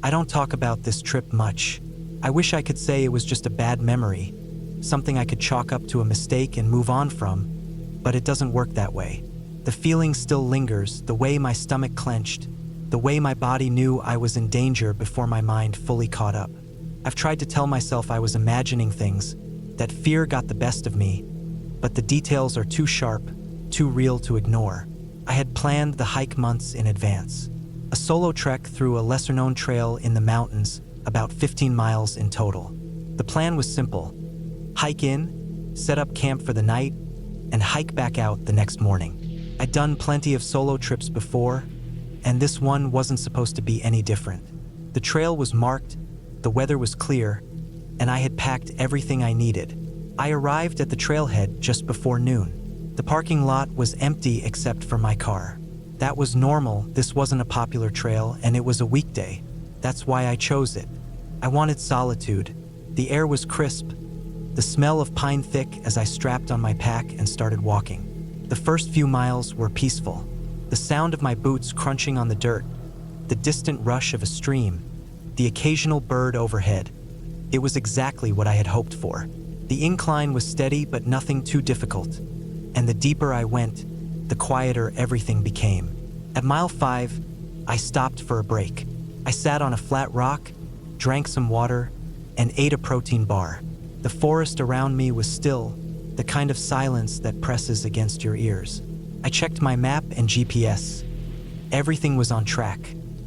I don't talk about this trip much. I wish I could say it was just a bad memory, something I could chalk up to a mistake and move on from, but it doesn't work that way. The feeling still lingers, the way my stomach clenched, the way my body knew I was in danger before my mind fully caught up. I've tried to tell myself I was imagining things, that fear got the best of me, but the details are too sharp, too real to ignore. I had planned the hike months in advance. A solo trek through a lesser-known trail in the mountains, about 15 miles in total. The plan was simple: hike in, set up camp for the night, and hike back out the next morning. I'd done plenty of solo trips before, and this one wasn't supposed to be any different. The trail was marked, the weather was clear, and I had packed everything I needed. I arrived at the trailhead just before noon. The parking lot was empty except for my car. That was normal. This wasn't a popular trail, and it was a weekday. That's why I chose it. I wanted solitude. The air was crisp, the smell of pine thick as I strapped on my pack and started walking. The first few miles were peaceful. The sound of my boots crunching on the dirt, the distant rush of a stream, the occasional bird overhead. It was exactly what I had hoped for. The incline was steady but nothing too difficult, and the deeper I went, the quieter everything became. At mile 5, I stopped for a break. I sat on a flat rock, drank some water, and ate a protein bar. The forest around me was still, the kind of silence that presses against your ears. I checked my map and GPS. Everything was on track.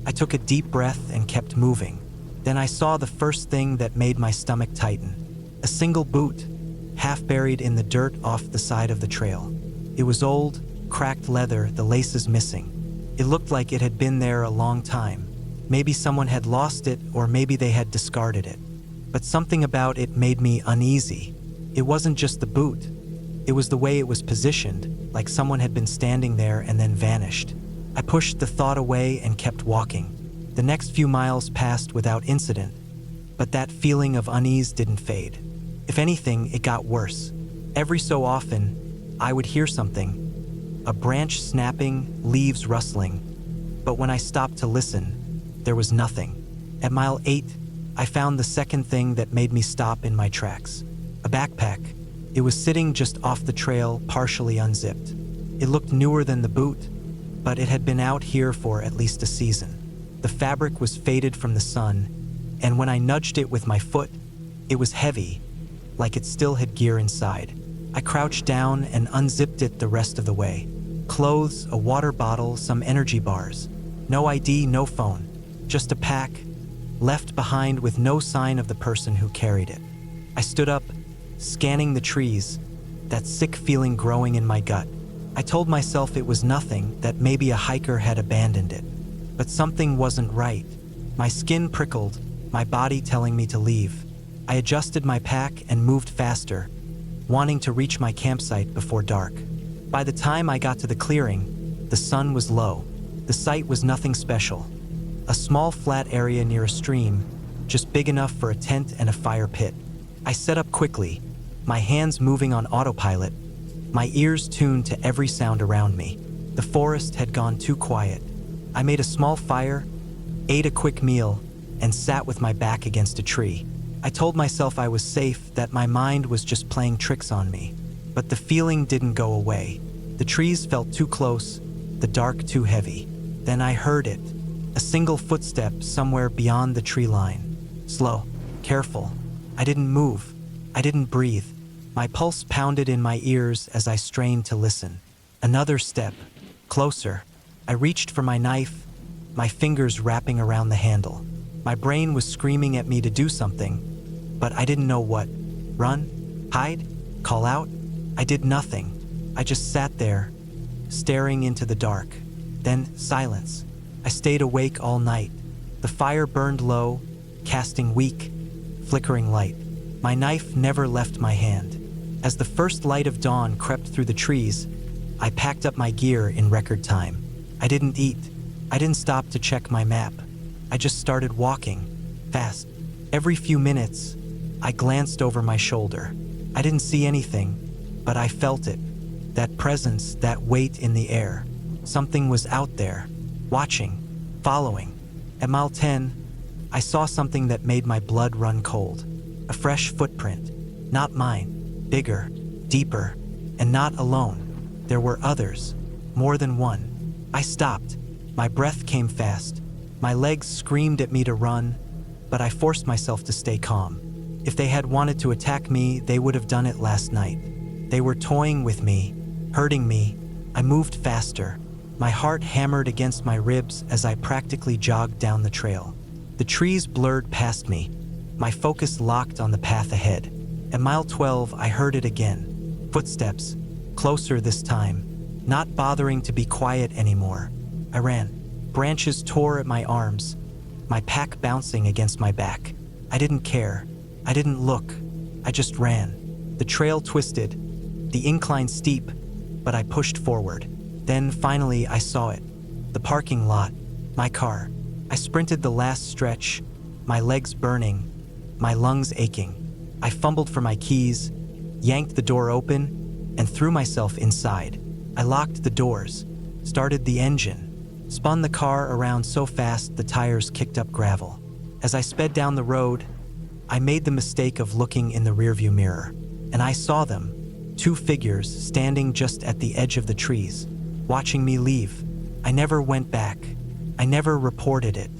I took a deep breath and kept moving. Then I saw the first thing that made my stomach tighten. A single boot, half buried in the dirt off the side of the trail. It was old, cracked leather, the laces missing. It looked like it had been there a long time. Maybe someone had lost it, or maybe they had discarded it. But something about it made me uneasy. It wasn't just the boot. It was the way it was positioned, like someone had been standing there and then vanished. I pushed the thought away and kept walking. The next few miles passed without incident, but that feeling of unease didn't fade. If anything, it got worse. Every so often, I would hear something, a branch snapping, leaves rustling. But when I stopped to listen, there was nothing. At mile 8, I found the second thing that made me stop in my tracks. A backpack. It was sitting just off the trail, partially unzipped. It looked newer than the boot, but it had been out here for at least a season. The fabric was faded from the sun, and when I nudged it with my foot, it was heavy, like it still had gear inside. I crouched down and unzipped it the rest of the way. Clothes, a water bottle, some energy bars. No ID, no phone. Just a pack, left behind with no sign of the person who carried it. I stood up, scanning the trees, that sick feeling growing in my gut. I told myself it was nothing, that maybe a hiker had abandoned it. But something wasn't right. My skin prickled, my body telling me to leave. I adjusted my pack and moved faster, wanting to reach my campsite before dark. By the time I got to the clearing, the sun was low. The site was nothing special. A small flat area near a stream, just big enough for a tent and a fire pit. I set up quickly, my hands moving on autopilot, my ears tuned to every sound around me. The forest had gone too quiet. I made a small fire, ate a quick meal, and sat with my back against a tree. I told myself I was safe, that my mind was just playing tricks on me. But the feeling didn't go away. The trees felt too close, the dark too heavy. Then I heard it, a single footstep somewhere beyond the tree line. Slow, careful. I didn't move. I didn't breathe. My pulse pounded in my ears as I strained to listen. Another step, closer. I reached for my knife, my fingers wrapping around the handle. My brain was screaming at me to do something, but I didn't know what. Run? Hide? Call out? I did nothing. I just sat there, staring into the dark. Then silence. I stayed awake all night. The fire burned low, casting weak, flickering light. My knife never left my hand. As the first light of dawn crept through the trees, I packed up my gear in record time. I didn't eat. I didn't stop to check my map. I just started walking, fast. Every few minutes, I glanced over my shoulder. I didn't see anything, but I felt it. That presence, that weight in the air. Something was out there, watching, following. At mile 10, I saw something that made my blood run cold. A fresh footprint. Not mine. Bigger, deeper, and not alone. There were others. More than one. I stopped. My breath came fast. My legs screamed at me to run, but I forced myself to stay calm. If they had wanted to attack me, they would have done it last night. They were toying with me, hurting me. I moved faster. My heart hammered against my ribs as I practically jogged down the trail. The trees blurred past me. My focus locked on the path ahead. At mile 12, I heard it again. Footsteps, closer this time, not bothering to be quiet anymore. I ran. Branches tore at my arms, my pack bouncing against my back. I didn't care. I didn't look. I just ran. The trail twisted, the incline steep, but I pushed forward. Then finally I saw it. The parking lot, my car. I sprinted the last stretch, my legs burning, my lungs aching. I fumbled for my keys, yanked the door open, and threw myself inside. I locked the doors, started the engine, spun the car around so fast the tires kicked up gravel. As I sped down the road, I made the mistake of looking in the rearview mirror, and I saw them, two figures standing just at the edge of the trees, watching me leave. I never went back. I never reported it.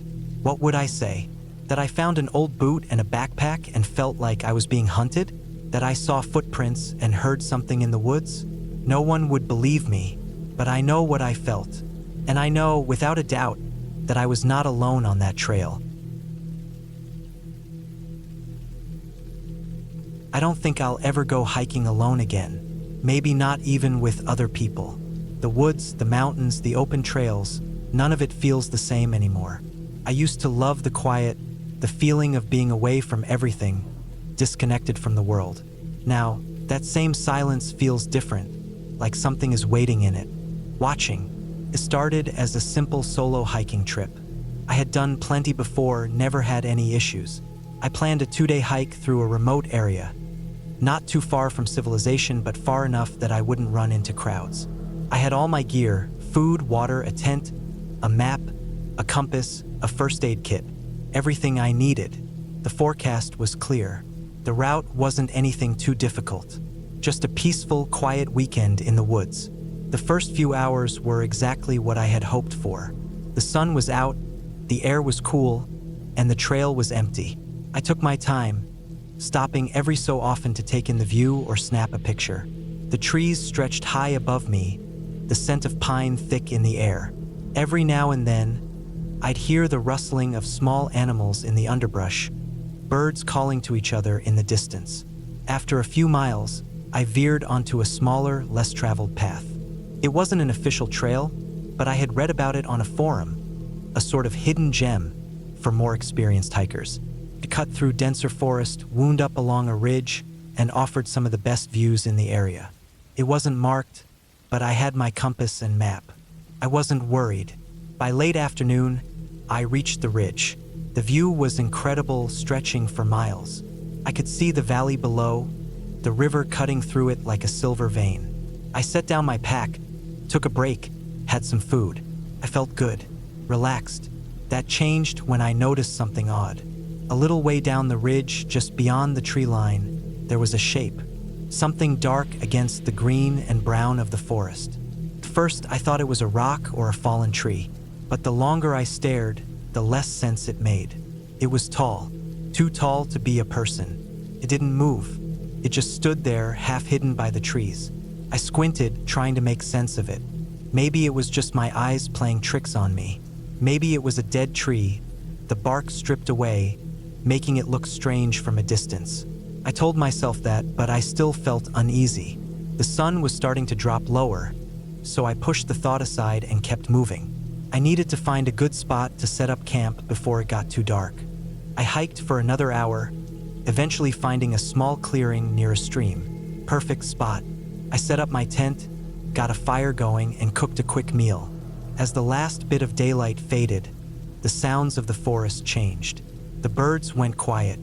What would I say? That I found an old boot and a backpack and felt like I was being hunted? That I saw footprints and heard something in the woods? No one would believe me, but I know what I felt. And I know, without a doubt, that I was not alone on that trail. I don't think I'll ever go hiking alone again. Maybe not even with other people. The woods, the mountains, the open trails, none of it feels the same anymore. I used to love the quiet, the feeling of being away from everything, disconnected from the world. Now, that same silence feels different, like something is waiting in it, watching. It started as a simple solo hiking trip. I had done plenty before, never had any issues. I planned a 2-day hike through a remote area, not too far from civilization, but far enough that I wouldn't run into crowds. I had all my gear: food, water, a tent, a map, a compass, a first aid kit, everything I needed. The forecast was clear. The route wasn't anything too difficult, just a peaceful, quiet weekend in the woods. The first few hours were exactly what I had hoped for. The sun was out, the air was cool, and the trail was empty. I took my time, stopping every so often to take in the view or snap a picture. The trees stretched high above me, the scent of pine thick in the air. Every now and then, I'd hear the rustling of small animals in the underbrush, birds calling to each other in the distance. After a few miles, I veered onto a smaller, less traveled path. It wasn't an official trail, but I had read about it on a forum, a sort of hidden gem for more experienced hikers. It cut through denser forest, wound up along a ridge, and offered some of the best views in the area. It wasn't marked, but I had my compass and map. I wasn't worried. By late afternoon, I reached the ridge. The view was incredible, stretching for miles. I could see the valley below, the river cutting through it like a silver vein. I set down my pack, took a break, had some food. I felt good, relaxed. That changed when I noticed something odd. A little way down the ridge, just beyond the tree line, there was a shape. Something dark against the green and brown of the forest. At first, I thought it was a rock or a fallen tree, but the longer I stared, the less sense it made. It was tall, too tall to be a person. It didn't move. It just stood there, half hidden by the trees. I squinted, trying to make sense of it. Maybe it was just my eyes playing tricks on me. Maybe it was a dead tree, the bark stripped away, making it look strange from a distance. I told myself that, but I still felt uneasy. The sun was starting to drop lower, so I pushed the thought aside and kept moving. I needed to find a good spot to set up camp before it got too dark. I hiked for another hour, eventually finding a small clearing near a stream. Perfect spot. I set up my tent, got a fire going, and cooked a quick meal. As the last bit of daylight faded, the sounds of the forest changed. The birds went quiet.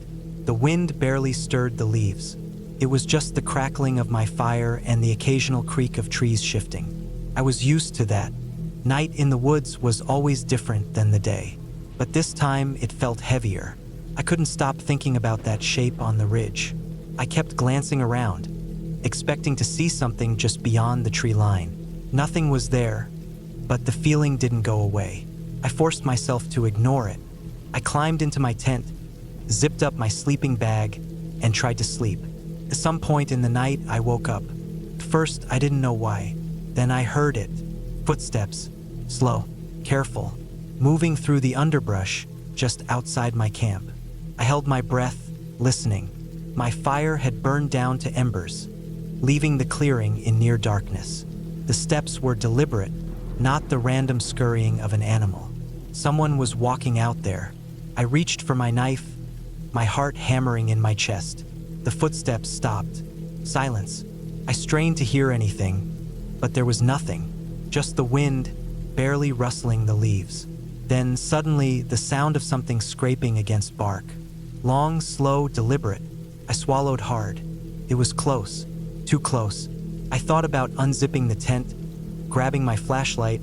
The wind barely stirred the leaves. It was just the crackling of my fire and the occasional creak of trees shifting. I was used to that. Night in the woods was always different than the day. but this time it felt heavier. I couldn't stop thinking about that shape on the ridge. I kept glancing around, expecting to see something just beyond the tree line. Nothing was there, but the feeling didn't go away. I forced myself to ignore it. I climbed into my tent, zipped up my sleeping bag, and tried to sleep. At some point in the night, I woke up. First, I didn't know why. Then I heard it. Footsteps, slow, careful, moving through the underbrush just outside my camp. I held my breath, listening. My fire had burned down to embers, leaving the clearing in near darkness. The steps were deliberate, not the random scurrying of an animal. Someone was walking out there. I reached for my knife, my heart hammering in my chest. The footsteps stopped. Silence. I strained to hear anything, but there was nothing, just the wind barely rustling the leaves. Then suddenly, the sound of something scraping against bark. Long, slow, deliberate. I swallowed hard. It was close, too close. I thought about unzipping the tent, grabbing my flashlight,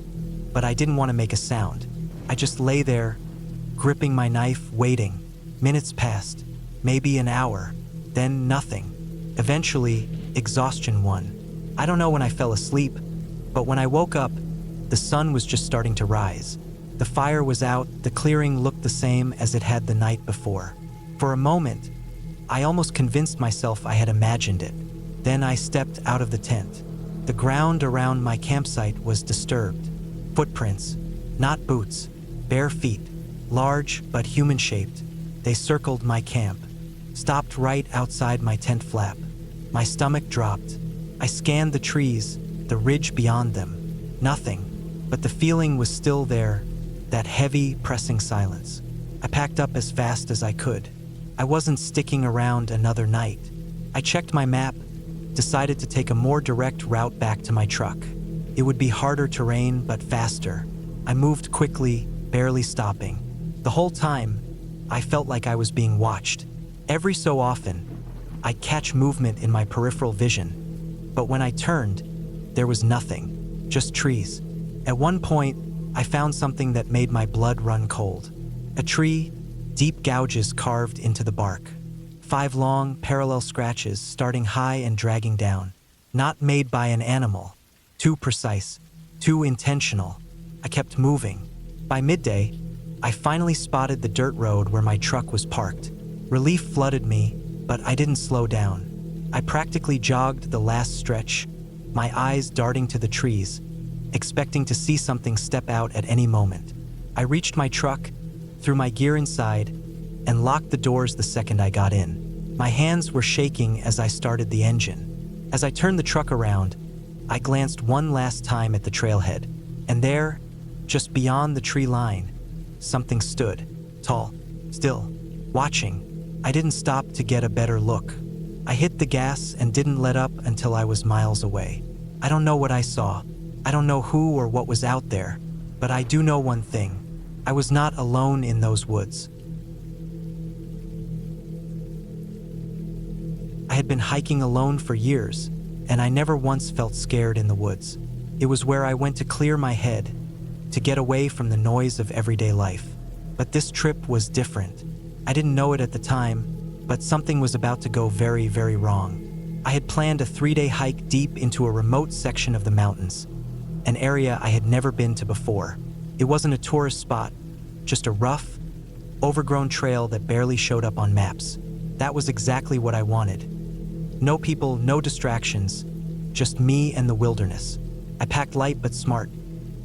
but I didn't want to make a sound. I just lay there, gripping my knife, waiting. Minutes passed, maybe an hour, then nothing. Eventually, exhaustion won. I don't know when I fell asleep, but when I woke up, the sun was just starting to rise. The fire was out, the clearing looked the same as it had the night before. For a moment, I almost convinced myself I had imagined it. Then I stepped out of the tent. The ground around my campsite was disturbed. Footprints, not boots, bare feet, large but human-shaped. They circled my camp, stopped right outside my tent flap. My stomach dropped. I scanned the trees, the ridge beyond them. Nothing, but the feeling was still there, that heavy, pressing silence. I packed up as fast as I could. I wasn't sticking around another night. I checked my map, decided to take a more direct route back to my truck. It would be harder terrain, but faster. I moved quickly, barely stopping. The whole time, I felt like I was being watched. Every so often, I'd catch movement in my peripheral vision. But when I turned, there was nothing, just trees. At one point, I found something that made my blood run cold. A tree, deep gouges carved into the bark. 5 long, parallel scratches starting high and dragging down. Not made by an animal. Too precise, too intentional. I kept moving. By midday, I finally spotted the dirt road where my truck was parked. Relief flooded me, but I didn't slow down. I practically jogged the last stretch, my eyes darting to the trees, expecting to see something step out at any moment. I reached my truck, threw my gear inside, and locked the doors the second I got in. My hands were shaking as I started the engine. As I turned the truck around, I glanced one last time at the trailhead, and there, just beyond the tree line, something stood, tall, still, watching. I didn't stop to get a better look. I hit the gas and didn't let up until I was miles away. I don't know what I saw. I don't know who or what was out there, but I do know one thing. I was not alone in those woods. I had been hiking alone for years, and I never once felt scared in the woods. It was where I went to clear my head, to get away from the noise of everyday life. But this trip was different. I didn't know it at the time, but something was about to go very, very wrong. I had planned a 3-day hike deep into a remote section of the mountains, an area I had never been to before. It wasn't a tourist spot, just a rough, overgrown trail that barely showed up on maps. That was exactly what I wanted. No people, no distractions, just me and the wilderness. I packed light but smart.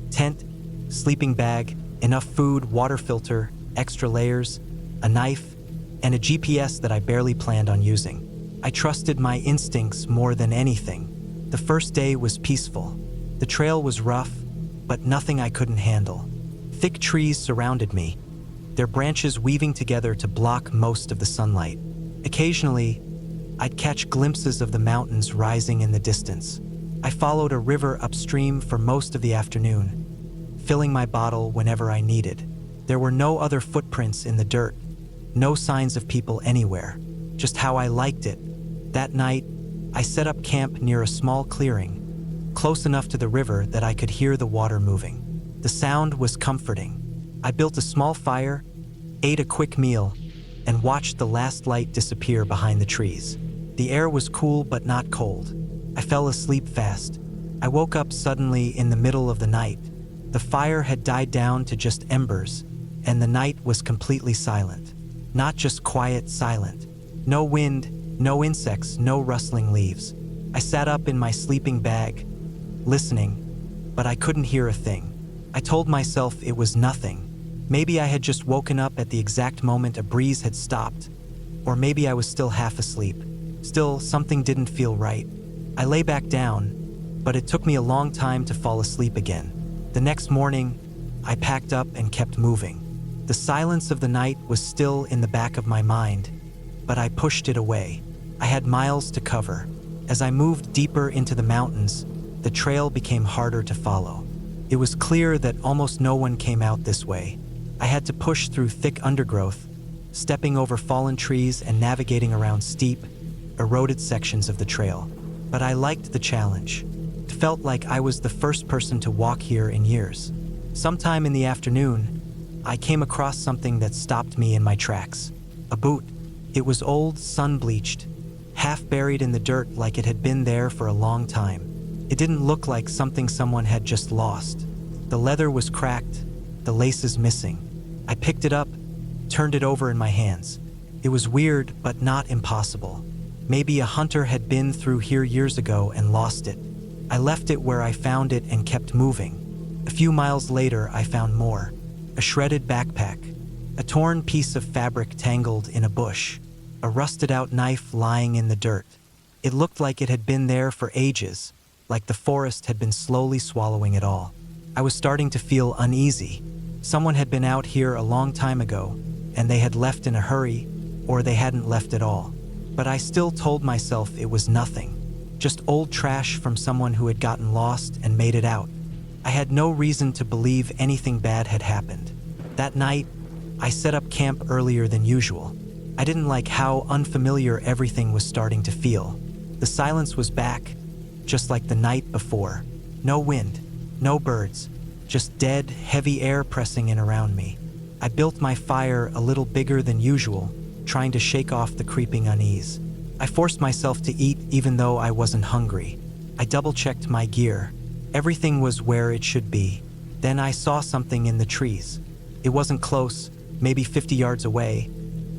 Tent, sleeping bag, enough food, water filter, extra layers, a knife, and a GPS that I barely planned on using. I trusted my instincts more than anything. The first day was peaceful. The trail was rough, but nothing I couldn't handle. Thick trees surrounded me, their branches weaving together to block most of the sunlight. Occasionally, I'd catch glimpses of the mountains rising in the distance. I followed a river upstream for most of the afternoon, filling my bottle whenever I needed. There were no other footprints in the dirt, no signs of people anywhere, just how I liked it. That night, I set up camp near a small clearing, close enough to the river that I could hear the water moving. The sound was comforting, I built a small fire, ate a quick meal, and watched the last light disappear behind the trees. The air was cool but not cold. I fell asleep fast. I woke up suddenly in the middle of the night. The fire had died down to just embers, and the night was completely silent. Not just quiet, silent. No wind, no insects, no rustling leaves. I sat up in my sleeping bag, listening, but I couldn't hear a thing. I told myself it was nothing. Maybe I had just woken up at the exact moment a breeze had stopped, or maybe I was still half asleep. Still, something didn't feel right. I lay back down, but it took me a long time to fall asleep again. The next morning, I packed up and kept moving. The silence of the night was still in the back of my mind, but I pushed it away. I had miles to cover. As I moved deeper into the mountains, the trail became harder to follow. It was clear that almost no one came out this way. I had to push through thick undergrowth, stepping over fallen trees and navigating around steep, eroded sections of the trail. But I liked the challenge. It felt like I was the first person to walk here in years. Sometime in the afternoon, I came across something that stopped me in my tracks. A boot. It was old, sun-bleached, half buried in the dirt like it had been there for a long time. It didn't look like something someone had just lost. The leather was cracked, the laces missing. I picked it up, turned it over in my hands. It was weird, but not impossible. Maybe a hunter had been through here years ago and lost it. I left it where I found it and kept moving. A few miles later, I found more. A shredded backpack, a torn piece of fabric tangled in a bush, a rusted-out knife lying in the dirt. It looked like it had been there for ages, like the forest had been slowly swallowing it all. I was starting to feel uneasy. Someone had been out here a long time ago, and they had left in a hurry, or they hadn't left at all. But I still told myself it was nothing, just old trash from someone who had gotten lost and made it out. I had no reason to believe anything bad had happened. That night, I set up camp earlier than usual. I didn't like how unfamiliar everything was starting to feel. The silence was back, just like the night before. No wind, no birds, just dead, heavy air pressing in around me. I built my fire a little bigger than usual, trying to shake off the creeping unease. I forced myself to eat even though I wasn't hungry. I double-checked my gear. Everything was where it should be. Then I saw something in the trees. It wasn't close, maybe 50 yards away,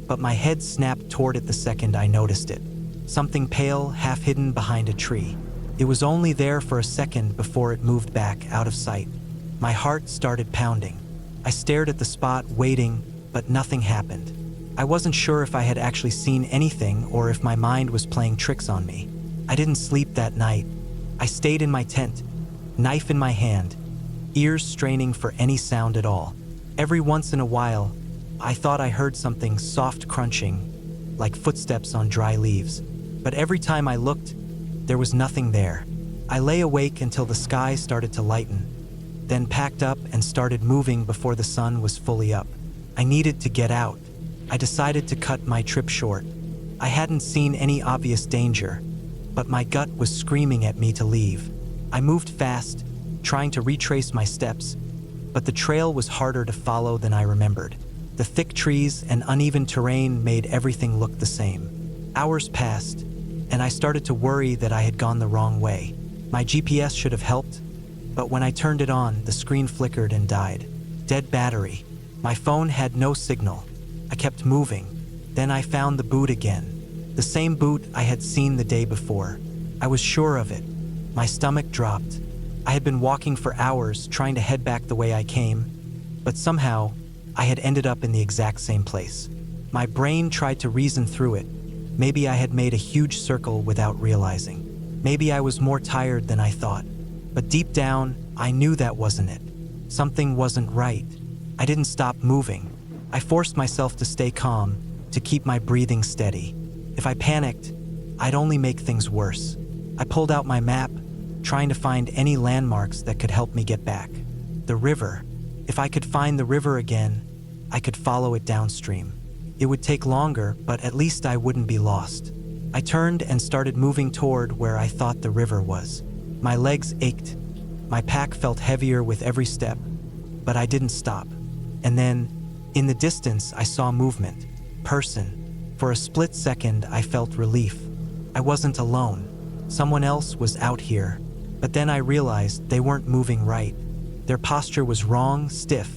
but my head snapped toward it the second I noticed it. Something pale, half hidden behind a tree. It was only there for a second before it moved back out of sight. My heart started pounding. I stared at the spot, waiting, but nothing happened. I wasn't sure if I had actually seen anything or if my mind was playing tricks on me. I didn't sleep that night. I stayed in my tent, knife in my hand, ears straining for any sound at all. Every once in a while, I thought I heard something soft crunching, like footsteps on dry leaves. But every time I looked, there was nothing there. I lay awake until the sky started to lighten, then packed up and started moving before the sun was fully up. I needed to get out. I decided to cut my trip short. I hadn't seen any obvious danger, but my gut was screaming at me to leave. I moved fast, trying to retrace my steps, but the trail was harder to follow than I remembered. The thick trees and uneven terrain made everything look the same. Hours passed, and I started to worry that I had gone the wrong way. My GPS should have helped, but when I turned it on, the screen flickered and died. Dead battery. My phone had no signal. I kept moving. Then I found the boot again. The same boot I had seen the day before. I was sure of it. My stomach dropped. I had been walking for hours trying to head back the way I came, but somehow I had ended up in the exact same place. My brain tried to reason through it. Maybe I had made a huge circle without realizing. Maybe I was more tired than I thought. But deep down, I knew that wasn't it. Something wasn't right. I didn't stop moving. I forced myself to stay calm, to keep my breathing steady. If I panicked, I'd only make things worse. I pulled out my map, trying to find any landmarks that could help me get back. The river. If I could find the river again, I could follow it downstream. It would take longer, but at least I wouldn't be lost. I turned and started moving toward where I thought the river was. My legs ached. My pack felt heavier with every step, but I didn't stop. And then, in the distance, I saw movement. Person. For a split second, I felt relief. I wasn't alone. Someone else was out here. But then I realized they weren't moving right. Their posture was wrong, stiff,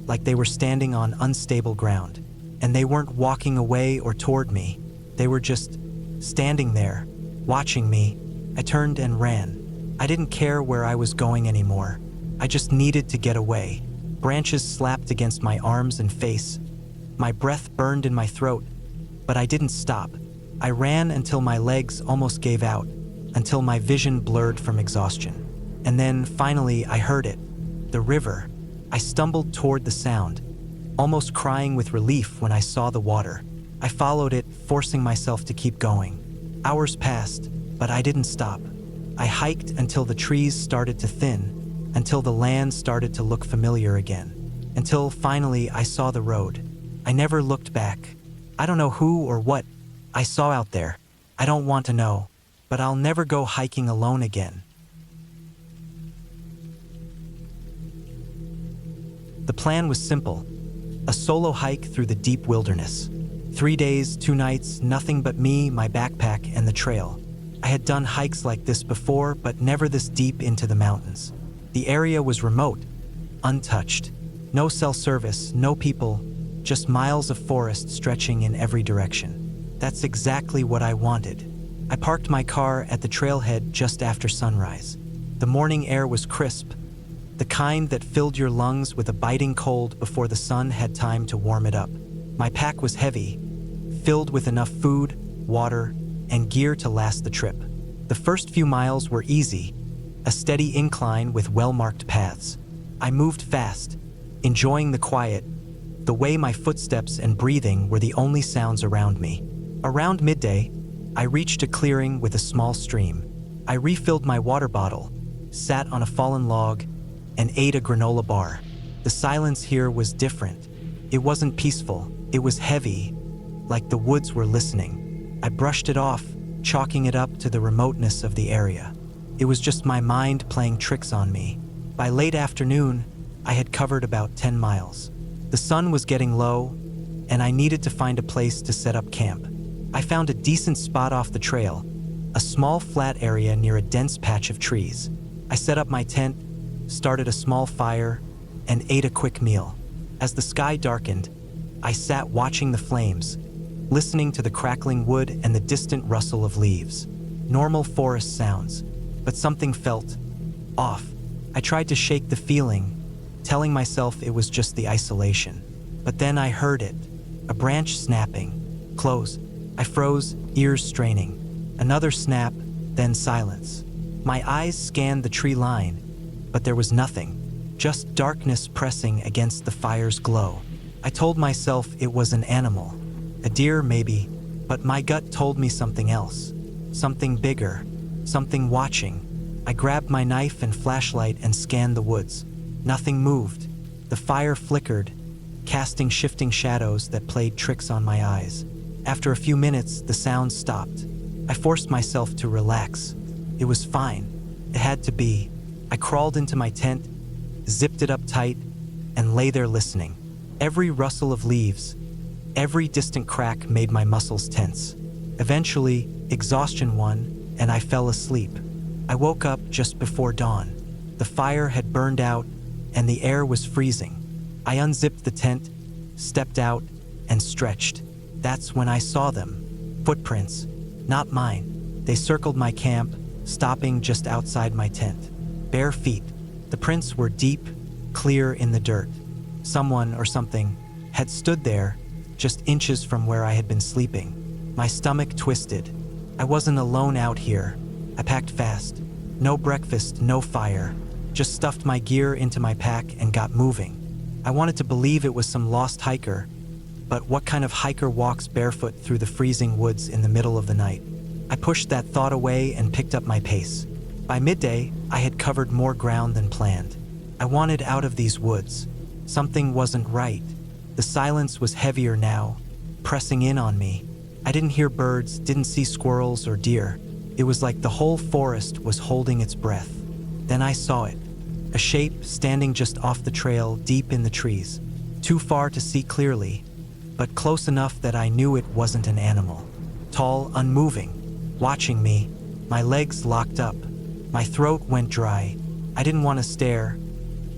like they were standing on unstable ground. And they weren't walking away or toward me. They were just standing there, watching me. I turned and ran. I didn't care where I was going anymore. I just needed to get away. Branches slapped against my arms and face. My breath burned in my throat, but I didn't stop. I ran until my legs almost gave out, until my vision blurred from exhaustion. And then, finally, I heard it. The river. I stumbled toward the sound, almost crying with relief when I saw the water. I followed it, forcing myself to keep going. Hours passed, but I didn't stop. I hiked until the trees started to thin, until the land started to look familiar again, until finally I saw the road. I never looked back. I don't know who or what I saw out there. I don't want to know, but I'll never go hiking alone again. The plan was simple. A solo hike through the deep wilderness. 3 days, 2 nights, nothing but me, my backpack, and the trail. I had done hikes like this before, but never this deep into the mountains. The area was remote, untouched. No cell service, no people, just miles of forest stretching in every direction. That's exactly what I wanted. I parked my car at the trailhead just after sunrise. The morning air was crisp, the kind that filled your lungs with a biting cold before the sun had time to warm it up. My pack was heavy, filled with enough food, water, and gear to last the trip. The first few miles were easy, a steady incline with well-marked paths. I moved fast, enjoying the quiet, the way my footsteps and breathing were the only sounds around me. Around midday, I reached a clearing with a small stream. I refilled my water bottle, sat on a fallen log, and ate a granola bar. The silence here was different. It wasn't peaceful, it was heavy, like the woods were listening. I brushed it off, chalking it up to the remoteness of the area. It was just my mind playing tricks on me. By late afternoon, I had covered about 10 miles. The sun was getting low, and I needed to find a place to set up camp. I found a decent spot off the trail, a small flat area near a dense patch of trees. I set up my tent, started a small fire, and ate a quick meal. As the sky darkened, I sat watching the flames, listening to the crackling wood and the distant rustle of leaves. Normal forest sounds, but something felt off. I tried to shake the feeling, telling myself it was just the isolation. But then I heard it, a branch snapping, close. I froze, ears straining. Another snap, then silence. My eyes scanned the tree line, but there was nothing, just darkness pressing against the fire's glow. I told myself it was an animal, a deer maybe, but my gut told me something else, something bigger, something watching. I grabbed my knife and flashlight and scanned the woods. Nothing moved. The fire flickered, casting shifting shadows that played tricks on my eyes. After a few minutes, the sound stopped. I forced myself to relax. It was fine. It had to be. I crawled into my tent, zipped it up tight, and lay there listening. Every rustle of leaves, every distant crack made my muscles tense. Eventually, exhaustion won, and I fell asleep. I woke up just before dawn. The fire had burned out, and the air was freezing. I unzipped the tent, stepped out, and stretched. That's when I saw them. Footprints, not mine. They circled my camp, stopping just outside my tent. Bare feet. The prints were deep, clear in the dirt. Someone or something had stood there, just inches from where I had been sleeping. My stomach twisted. I wasn't alone out here. I packed fast. No breakfast, no fire. Just stuffed my gear into my pack and got moving. I wanted to believe it was some lost hiker, but what kind of hiker walks barefoot through the freezing woods in the middle of the night? I pushed that thought away and picked up my pace. By midday, I had covered more ground than planned. I wanted out of these woods. Something wasn't right. The silence was heavier now, pressing in on me. I didn't hear birds, didn't see squirrels or deer. It was like the whole forest was holding its breath. Then I saw it. A shape standing just off the trail, deep in the trees. too far to see clearly, but close enough that I knew it wasn't an animal. Tall, unmoving, watching me, my legs locked up, my throat went dry. I didn't want to stare,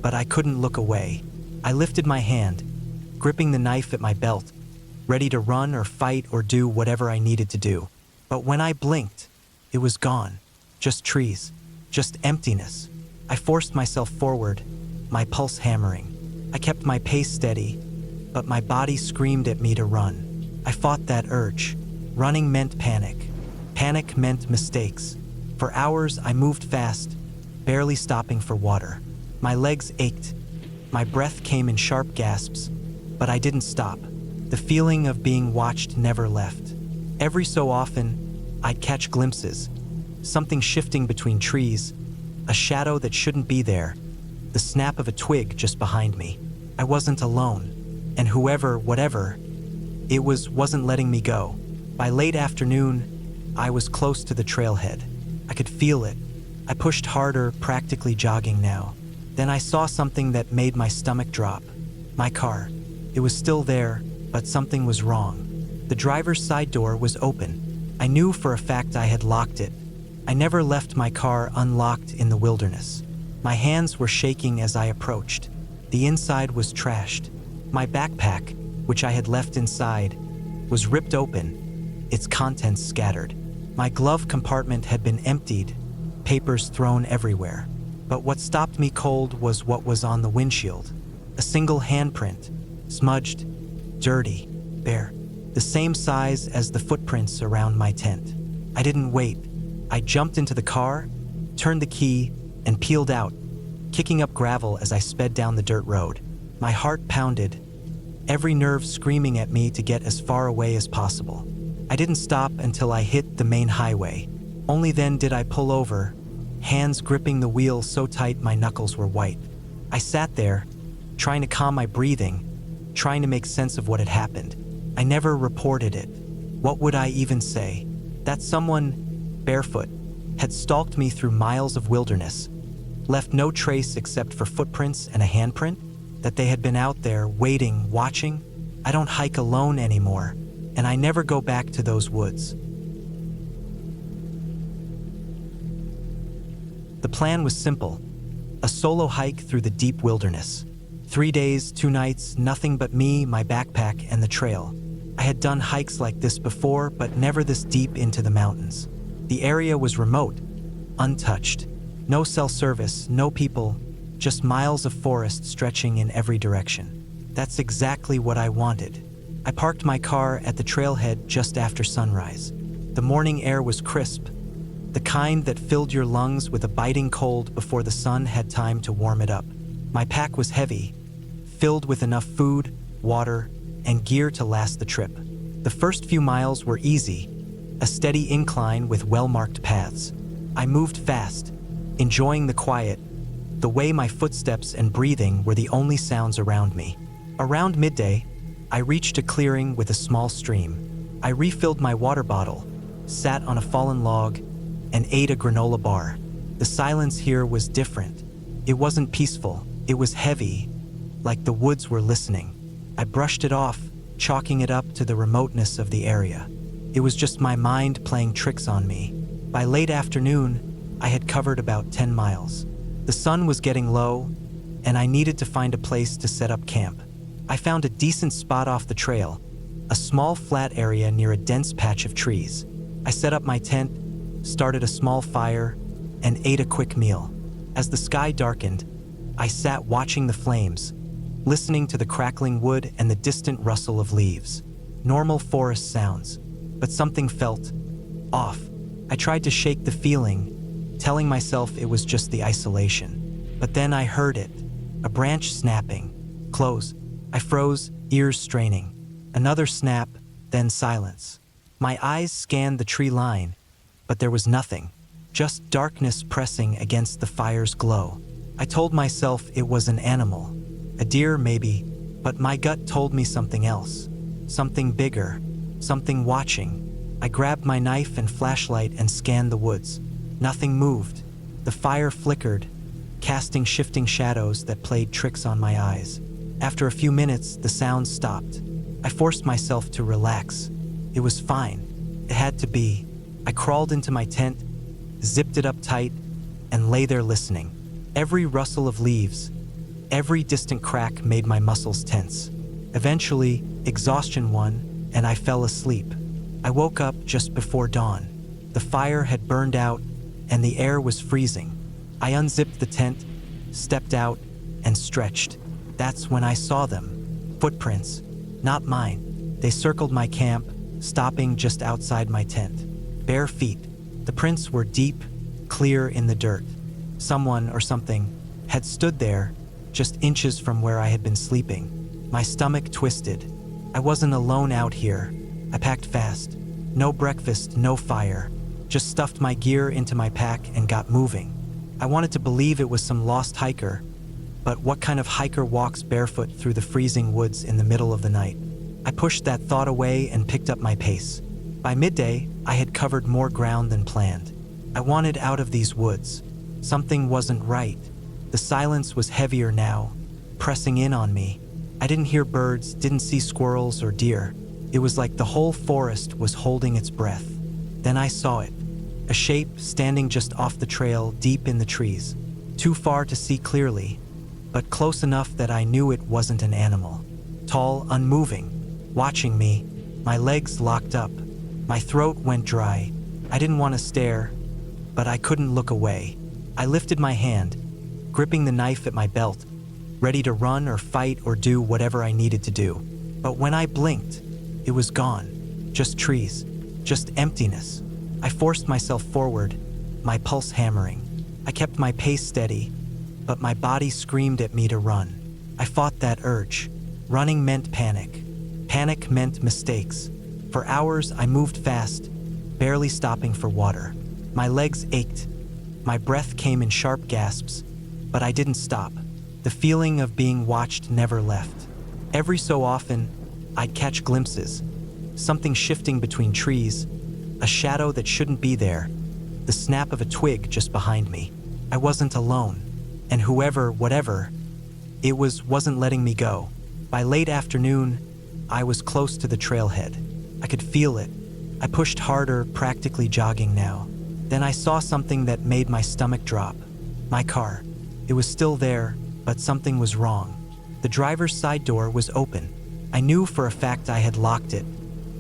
but I couldn't look away. I lifted my hand, gripping the knife at my belt, ready to run or fight or do whatever I needed to do. But when I blinked, it was gone. Just trees, just emptiness. I forced myself forward, my pulse hammering. I kept my pace steady, but my body screamed at me to run. I fought that urge. Running meant panic. Panic meant mistakes. For hours, I moved fast, barely stopping for water. My legs ached. My breath came in sharp gasps, but I didn't stop. The feeling of being watched never left. Every so often, I'd catch glimpses, something shifting between trees, a shadow that shouldn't be there, the snap of a twig just behind me. I wasn't alone, and whatever it was, wasn't letting me go. By late afternoon, I was close to the trailhead. I could feel it. I pushed harder, practically jogging now. Then I saw something that made my stomach drop. My car. It was still there, but something was wrong. The driver's side door was open. I knew for a fact I had locked it. I never left my car unlocked in the wilderness. My hands were shaking as I approached. The inside was trashed. My backpack, which I had left inside, was ripped open, its contents scattered. My glove compartment had been emptied, papers thrown everywhere. But what stopped me cold was what was on the windshield. A single handprint, smudged, dirty, bare, the same size as the footprints around my tent. I didn't wait. I jumped into the car, turned the key, and peeled out, kicking up gravel as I sped down the dirt road. My heart pounded, every nerve screaming at me to get as far away as possible. I didn't stop until I hit the main highway. Only then did I pull over, hands gripping the wheel so tight my knuckles were white. I sat there, trying to calm my breathing, trying to make sense of what had happened. I never reported it. What would I even say? That someone, barefoot, had stalked me through miles of wilderness, left no trace except for footprints and a handprint? That they had been out there, waiting, watching? I don't hike alone anymore, and I never go back to those woods. The plan was simple. A solo hike through the deep wilderness. 3 days, 2 nights, nothing but me, my backpack, and the trail. I had done hikes like this before, but never this deep into the mountains. The area was remote, untouched. No cell service, no people, just miles of forest stretching in every direction. That's exactly what I wanted. I parked my car at the trailhead just after sunrise. The morning air was crisp, the kind that filled your lungs with a biting cold before the sun had time to warm it up. My pack was heavy, filled with enough food, water, and gear to last the trip. The first few miles were easy, a steady incline with well-marked paths. I moved fast, enjoying the quiet, the way my footsteps and breathing were the only sounds around me. Around midday, I reached a clearing with a small stream. I refilled my water bottle, sat on a fallen log, and ate a granola bar. The silence here was different. It wasn't peaceful, it was heavy, like the woods were listening. I brushed it off, chalking it up to the remoteness of the area. It was just my mind playing tricks on me. By late afternoon, I had covered about 10 miles. The sun was getting low, and I needed to find a place to set up camp. I found a decent spot off the trail, a small flat area near a dense patch of trees. I set up my tent, started a small fire, and ate a quick meal. As the sky darkened, I sat watching the flames, listening to the crackling wood and the distant rustle of leaves. Normal forest sounds, but something felt off. I tried to shake the feeling, telling myself it was just the isolation. But then I heard it, a branch snapping, close. I froze, ears straining. Another snap, then silence. My eyes scanned the tree line, but there was nothing, just darkness pressing against the fire's glow. I told myself it was an animal, a deer maybe, but my gut told me something else, something bigger, something watching. I grabbed my knife and flashlight and scanned the woods. Nothing moved. The fire flickered, casting shifting shadows that played tricks on my eyes. After a few minutes, the sounds stopped. I forced myself to relax. It was fine. It had to be. I crawled into my tent, zipped it up tight, and lay there listening. Every rustle of leaves, every distant crack made my muscles tense. Eventually, exhaustion won, and I fell asleep. I woke up just before dawn. The fire had burned out, and the air was freezing. I unzipped the tent, stepped out, and stretched. That's when I saw them. Footprints. Not mine. They circled my camp, stopping just outside my tent. Bare feet. The prints were deep, clear in the dirt. Someone or something had stood there, just inches from where I had been sleeping. My stomach twisted. I wasn't alone out here. I packed fast. No breakfast, no fire. Just stuffed my gear into my pack and got moving. I wanted to believe it was some lost hiker, but what kind of hiker walks barefoot through the freezing woods in the middle of the night? I pushed that thought away and picked up my pace. By midday, I had covered more ground than planned. I wanted out of these woods. Something wasn't right. The silence was heavier now, pressing in on me. I didn't hear birds, didn't see squirrels or deer. It was like the whole forest was holding its breath. Then I saw it. A shape standing just off the trail, deep in the trees. Too far to see clearly, but close enough that I knew it wasn't an animal. Tall, unmoving, watching me, my legs locked up. My throat went dry. I didn't want to stare, but I couldn't look away. I lifted my hand, gripping the knife at my belt, ready to run or fight or do whatever I needed to do. But when I blinked, it was gone. Just trees, just emptiness. I forced myself forward, my pulse hammering. I kept my pace steady, but my body screamed at me to run. I fought that urge. Running meant panic. Panic meant mistakes. For hours, I moved fast, barely stopping for water. My legs ached. My breath came in sharp gasps, but I didn't stop. The feeling of being watched never left. Every so often, I'd catch glimpses. Something shifting between trees, a shadow that shouldn't be there, the snap of a twig just behind me. I wasn't alone, and whoever, whatever it wasn't letting me go. By late afternoon, I was close to the trailhead. I could feel it. I pushed harder, practically jogging now. Then I saw something that made my stomach drop. My car. It was still there, but something was wrong. The driver's side door was open. I knew for a fact I had locked it.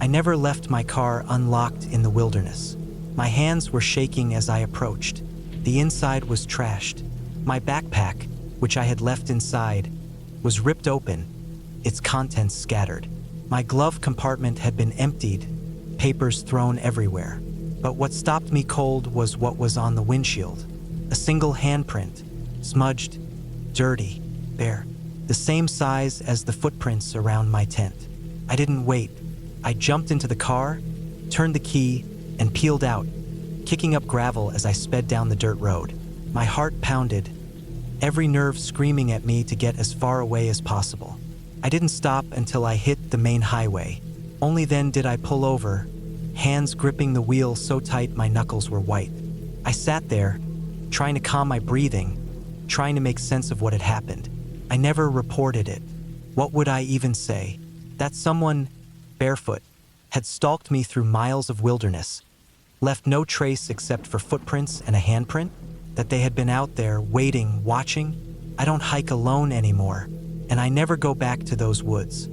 I never left my car unlocked in the wilderness. My hands were shaking as I approached. The inside was trashed. My backpack, which I had left inside, was ripped open, its contents scattered. My glove compartment had been emptied, papers thrown everywhere. But what stopped me cold was what was on the windshield. A single handprint, smudged, dirty, bare, the same size as the footprints around my tent. I didn't wait. I jumped into the car, turned the key, and peeled out, kicking up gravel as I sped down the dirt road. My heart pounded, every nerve screaming at me to get as far away as possible. I didn't stop until I hit the main highway. Only then did I pull over, hands gripping the wheel so tight my knuckles were white. I sat there, trying to calm my breathing, trying to make sense of what had happened. I never reported it. What would I even say? That someone, barefoot, had stalked me through miles of wilderness, left no trace except for footprints and a handprint? That they had been out there, waiting, watching? I don't hike alone anymore, and I never go back to those woods.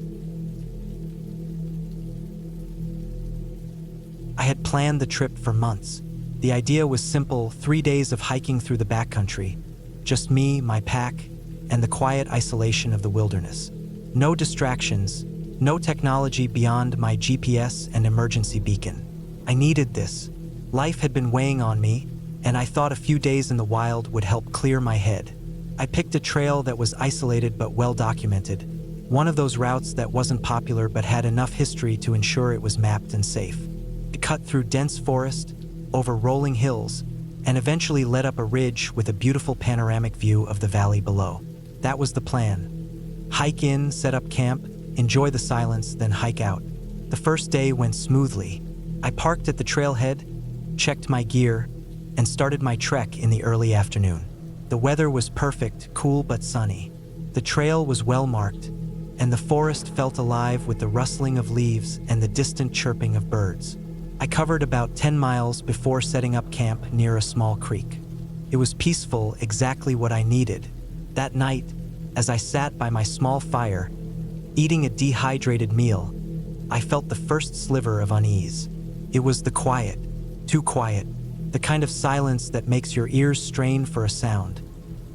I had planned the trip for months. The idea was simple: 3 days of hiking through the backcountry. Just me, my pack, and the quiet isolation of the wilderness. No distractions, no technology beyond my GPS and emergency beacon. I needed this. Life had been weighing on me, and I thought a few days in the wild would help clear my head. I picked a trail that was isolated but well documented. One of those routes that wasn't popular but had enough history to ensure it was mapped and safe. It cut through dense forest, over rolling hills, and eventually led up a ridge with a beautiful panoramic view of the valley below. That was the plan. Hike in, set up camp, enjoy the silence, then hike out. The first day went smoothly. I parked at the trailhead, checked my gear, and started my trek in the early afternoon. The weather was perfect, cool but sunny. The trail was well marked, and the forest felt alive with the rustling of leaves and the distant chirping of birds. I covered about 10 miles before setting up camp near a small creek. It was peaceful, exactly what I needed. That night, as I sat by my small fire, eating a dehydrated meal, I felt the first sliver of unease. It was the quiet, too quiet, the kind of silence that makes your ears strain for a sound.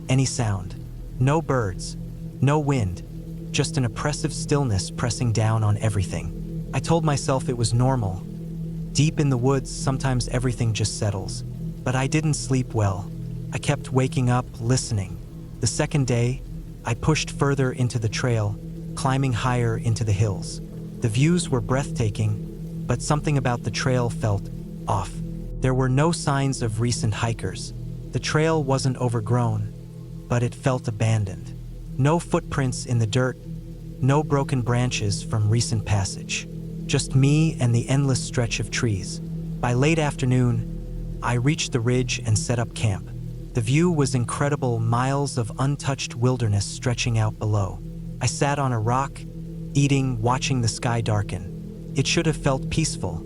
Any sound. No birds, no wind, just an oppressive stillness pressing down on everything. I told myself it was normal. Deep in the woods, sometimes everything just settles. But I didn't sleep well. I kept waking up, listening. The second day, I pushed further into the trail, climbing higher into the hills. The views were breathtaking, but something about the trail felt off. There were no signs of recent hikers. The trail wasn't overgrown, but it felt abandoned. No footprints in the dirt, no broken branches from recent passage. Just me and the endless stretch of trees. By late afternoon, I reached the ridge and set up camp. The view was incredible, miles of untouched wilderness stretching out below. I sat on a rock, eating, watching the sky darken. It should have felt peaceful,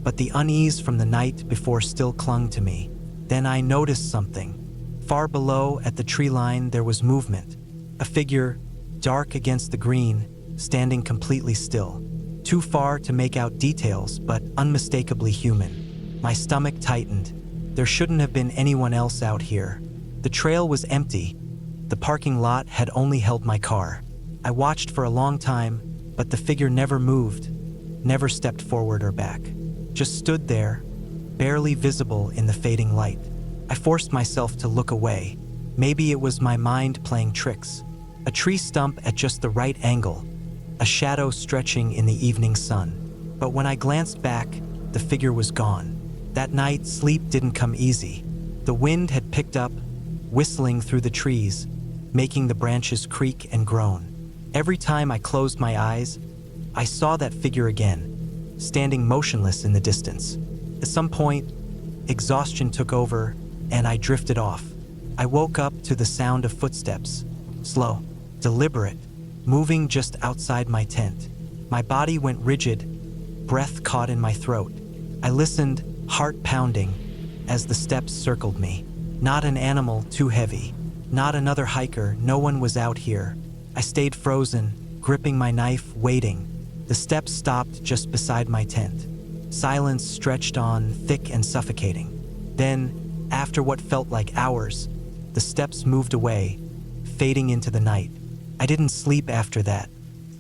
but the unease from the night before still clung to me. Then I noticed something. Far below, at the tree line, there was movement. A figure, dark against the green, standing completely still. Too far to make out details, but unmistakably human. My stomach tightened. There shouldn't have been anyone else out here. The trail was empty. The parking lot had only held my car. I watched for a long time, but the figure never moved, never stepped forward or back. Just stood there, barely visible in the fading light. I forced myself to look away. Maybe it was my mind playing tricks. A tree stump at just the right angle, a shadow stretching in the evening sun. But when I glanced back, the figure was gone. That night, sleep didn't come easy. The wind had picked up, whistling through the trees, making the branches creak and groan. Every time I closed my eyes, I saw that figure again, standing motionless in the distance. At some point, exhaustion took over, and I drifted off. I woke up to the sound of footsteps, slow, deliberate, moving just outside my tent. My body went rigid, breath caught in my throat. I listened, heart pounding, as the steps circled me. Not an animal too heavy, not another hiker, no one was out here. I stayed frozen, gripping my knife, waiting. The steps stopped just beside my tent. Silence stretched on, thick and suffocating. Then, after what felt like hours, the steps moved away, fading into the night. I didn't sleep after that.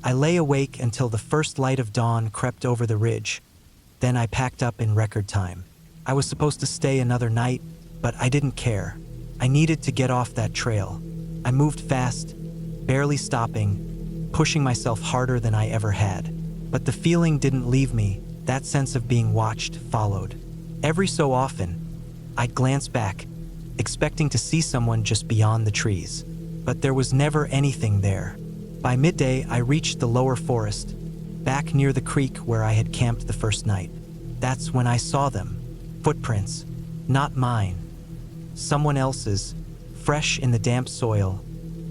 I lay awake until the first light of dawn crept over the ridge. Then I packed up in record time. I was supposed to stay another night, but I didn't care. I needed to get off that trail. I moved fast, barely stopping, pushing myself harder than I ever had. But the feeling didn't leave me. That sense of being watched followed. Every so often, I'd glance back, expecting to see someone just beyond the trees. But there was never anything there. By midday, I reached the lower forest, back near the creek where I had camped the first night. That's when I saw them. Footprints, not mine. Someone else's, fresh in the damp soil,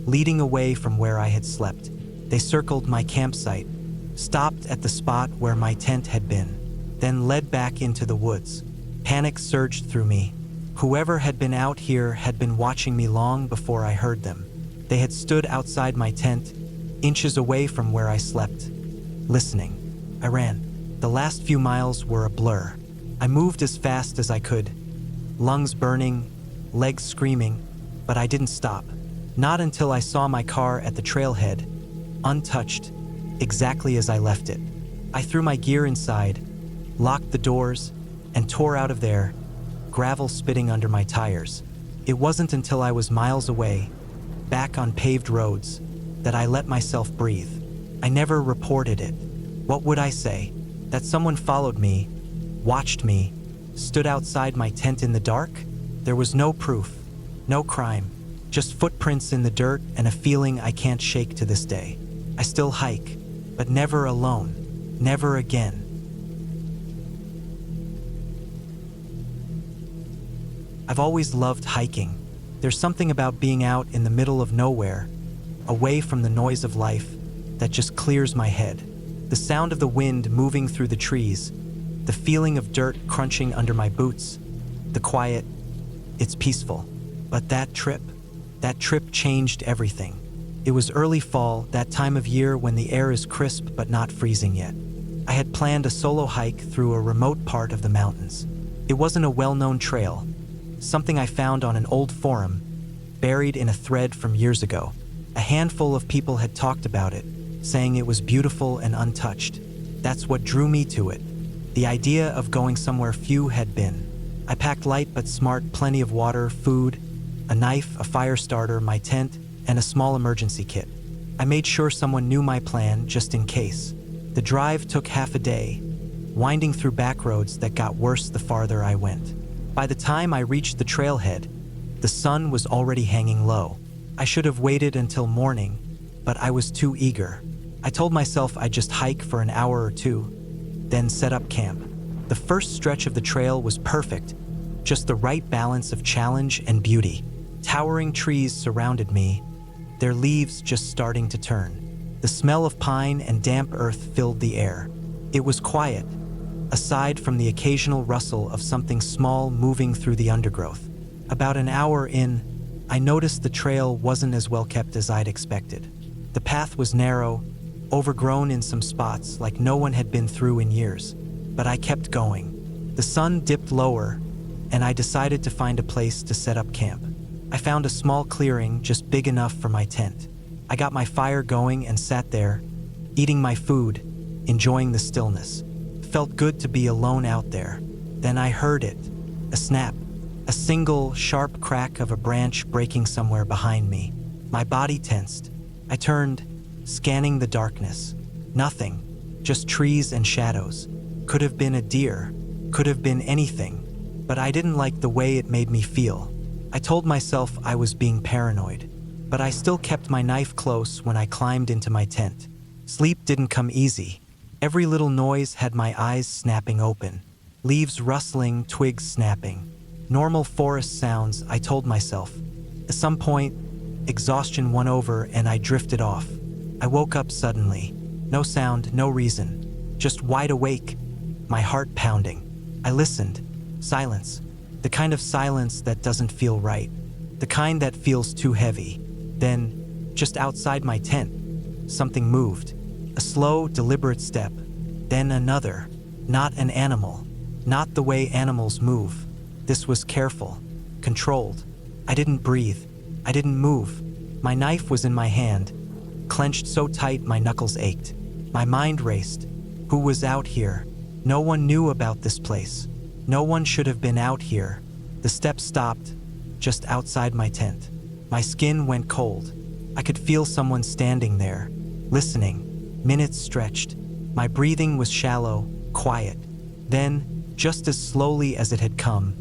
leading away from where I had slept. They circled my campsite, stopped at the spot where my tent had been, then led back into the woods. Panic surged through me. Whoever had been out here had been watching me long before I heard them. They had stood outside my tent, inches away from where I slept, listening. I ran. The last few miles were a blur. I moved as fast as I could, lungs burning, legs screaming, but I didn't stop. Not until I saw my car at the trailhead, untouched, exactly as I left it. I threw my gear inside, locked the doors, and tore out of there, gravel spitting under my tires. It wasn't until I was miles away, back on paved roads, that I let myself breathe. I never reported it. What would I say? That someone followed me, watched me, stood outside my tent in the dark? There was no proof, no crime, just footprints in the dirt and a feeling I can't shake to this day. I still hike, but never alone, never again. I've always loved hiking. There's something about being out in the middle of nowhere, away from the noise of life, that just clears my head. The sound of the wind moving through the trees, the feeling of dirt crunching under my boots, the quiet, it's peaceful. But that trip changed everything. It was early fall, that time of year when the air is crisp but not freezing yet. I had planned a solo hike through a remote part of the mountains. It wasn't a well-known trail, something I found on an old forum, buried in a thread from years ago. A handful of people had talked about it, saying it was beautiful and untouched. That's what drew me to it. The idea of going somewhere few had been. I packed light but smart, plenty of water, food, a knife, a fire starter, my tent, and a small emergency kit. I made sure someone knew my plan just in case. The drive took half a day, winding through back roads that got worse the farther I went. By the time I reached the trailhead, the sun was already hanging low. I should have waited until morning, but I was too eager. I told myself I'd just hike for an hour or two, then set up camp. The first stretch of the trail was perfect, just the right balance of challenge and beauty. Towering trees surrounded me, their leaves just starting to turn. The smell of pine and damp earth filled the air. It was quiet, aside from the occasional rustle of something small moving through the undergrowth. About an hour in, I noticed the trail wasn't as well kept as I'd expected. The path was narrow, overgrown in some spots like no one had been through in years. But I kept going. The sun dipped lower, and I decided to find a place to set up camp. I found a small clearing just big enough for my tent. I got my fire going and sat there, eating my food, enjoying the stillness. Felt good to be alone out there. Then I heard it, a snap, a single sharp crack of a branch breaking somewhere behind me. My body tensed. I turned, scanning the darkness. Nothing, just trees and shadows. Could have been a deer, could have been anything, but I didn't like the way it made me feel. I told myself I was being paranoid, but I still kept my knife close when I climbed into my tent. Sleep didn't come easy. Every little noise had my eyes snapping open. Leaves rustling, twigs snapping. Normal forest sounds, I told myself. At some point, exhaustion won over and I drifted off. I woke up suddenly. No sound, no reason. Just wide awake, my heart pounding. I listened. Silence. The kind of silence that doesn't feel right. The kind that feels too heavy. Then, just outside my tent, something moved. A slow, deliberate step. Then another. Not an animal. Not the way animals move. This was careful. Controlled. I didn't breathe. I didn't move. My knife was in my hand, clenched so tight my knuckles ached. My mind raced. Who was out here? No one knew about this place. No one should have been out here. The steps stopped, just outside my tent. My skin went cold. I could feel someone standing there, listening. Minutes stretched. My breathing was shallow, quiet. Then, just as slowly as it had come,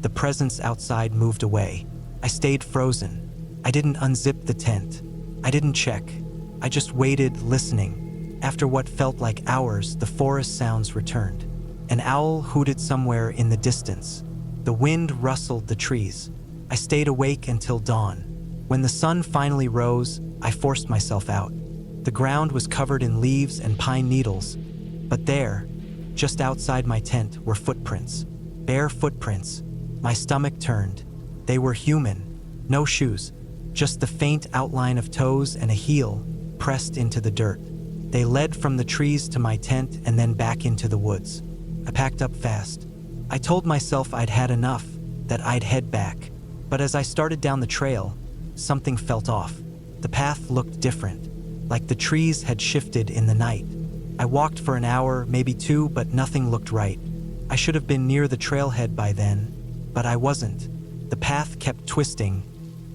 the presence outside moved away. I stayed frozen. I didn't unzip the tent. I didn't check. I just waited, listening. After what felt like hours, the forest sounds returned. An owl hooted somewhere in the distance. The wind rustled the trees. I stayed awake until dawn. When the sun finally rose, I forced myself out. The ground was covered in leaves and pine needles, but there, just outside my tent, were footprints. Bare footprints. My stomach turned. They were human. No shoes, just the faint outline of toes and a heel pressed into the dirt. They led from the trees to my tent and then back into the woods. I packed up fast. I told myself I'd had enough, that I'd head back. But as I started down the trail, something felt off. The path looked different, like the trees had shifted in the night. I walked for an hour, maybe two, but nothing looked right. I should have been near the trailhead by then, but I wasn't. The path kept twisting,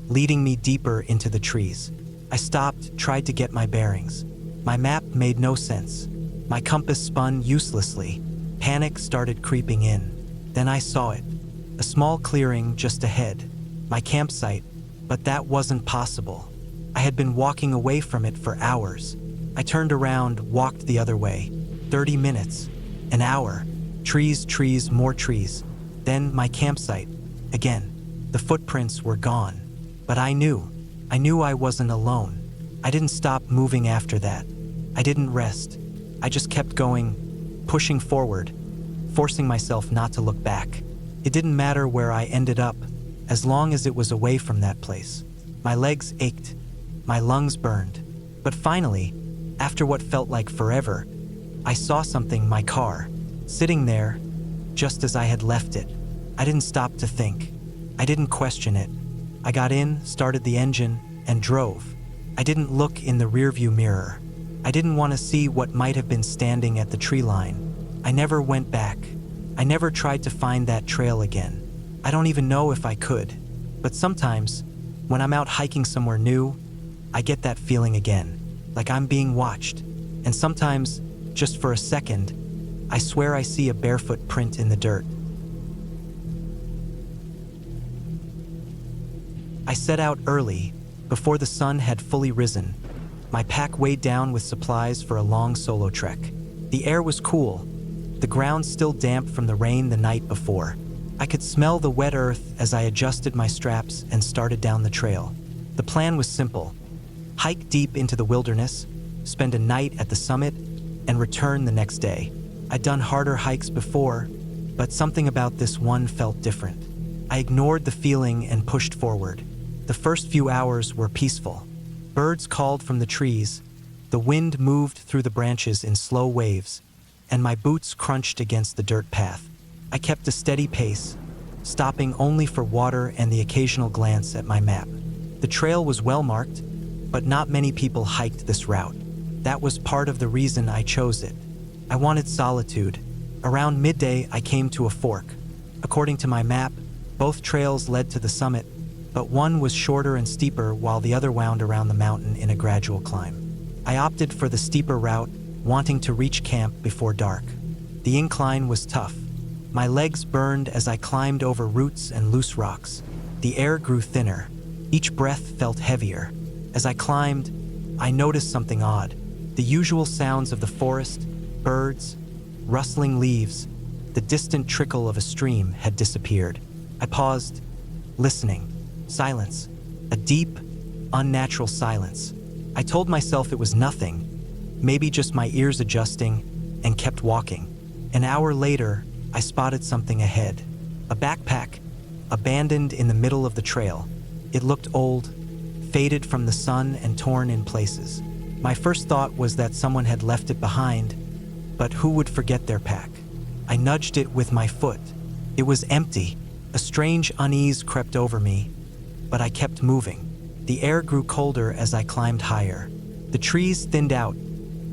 leading me deeper into the trees. I stopped, tried to get my bearings. My map made no sense. My compass spun uselessly. Panic started creeping in. Then I saw it. A small clearing just ahead. My campsite, but that wasn't possible. I had been walking away from it for hours. I turned around, walked the other way. 30 minutes. An hour. Trees, more trees. Then my campsite. Again. The footprints were gone. But I knew I wasn't alone. I didn't stop moving after that. I didn't rest. I just kept going, pushing forward, forcing myself not to look back. It didn't matter where I ended up, as long as it was away from that place. My legs ached, my lungs burned. But finally, after what felt like forever, I saw something, my car, sitting there, just as I had left it. I didn't stop to think. I didn't question it. I got in, started the engine, and drove. I didn't look in the rearview mirror. I didn't want to see what might have been standing at the tree line. I never went back. I never tried to find that trail again. I don't even know if I could. But sometimes, when I'm out hiking somewhere new, I get that feeling again, like I'm being watched. And sometimes, just for a second, I swear I see a barefoot print in the dirt. I set out early, before the sun had fully risen, my pack weighed down with supplies for a long solo trek. The air was cool, the ground still damp from the rain the night before. I could smell the wet earth as I adjusted my straps and started down the trail. The plan was simple: hike deep into the wilderness, spend a night at the summit, and return the next day. I'd done harder hikes before, but something about this one felt different. I ignored the feeling and pushed forward. The first few hours were peaceful. Birds called from the trees, the wind moved through the branches in slow waves, and my boots crunched against the dirt path. I kept a steady pace, stopping only for water and the occasional glance at my map. The trail was well marked, but not many people hiked this route. That was part of the reason I chose it. I wanted solitude. Around midday, I came to a fork. According to my map, both trails led to the summit, but one was shorter and steeper while the other wound around the mountain in a gradual climb. I opted for the steeper route, wanting to reach camp before dark. The incline was tough. My legs burned as I climbed over roots and loose rocks. The air grew thinner. Each breath felt heavier. As I climbed, I noticed something odd. The usual sounds of the forest, birds, rustling leaves, the distant trickle of a stream had disappeared. I paused, listening. Silence. A deep, unnatural silence. I told myself it was nothing, maybe just my ears adjusting, and kept walking. An hour later, I spotted something ahead. A backpack, abandoned in the middle of the trail. It looked old, faded from the sun and torn in places. My first thought was that someone had left it behind, but who would forget their pack? I nudged it with my foot. It was empty. A strange unease crept over me, but I kept moving. The air grew colder as I climbed higher. The trees thinned out,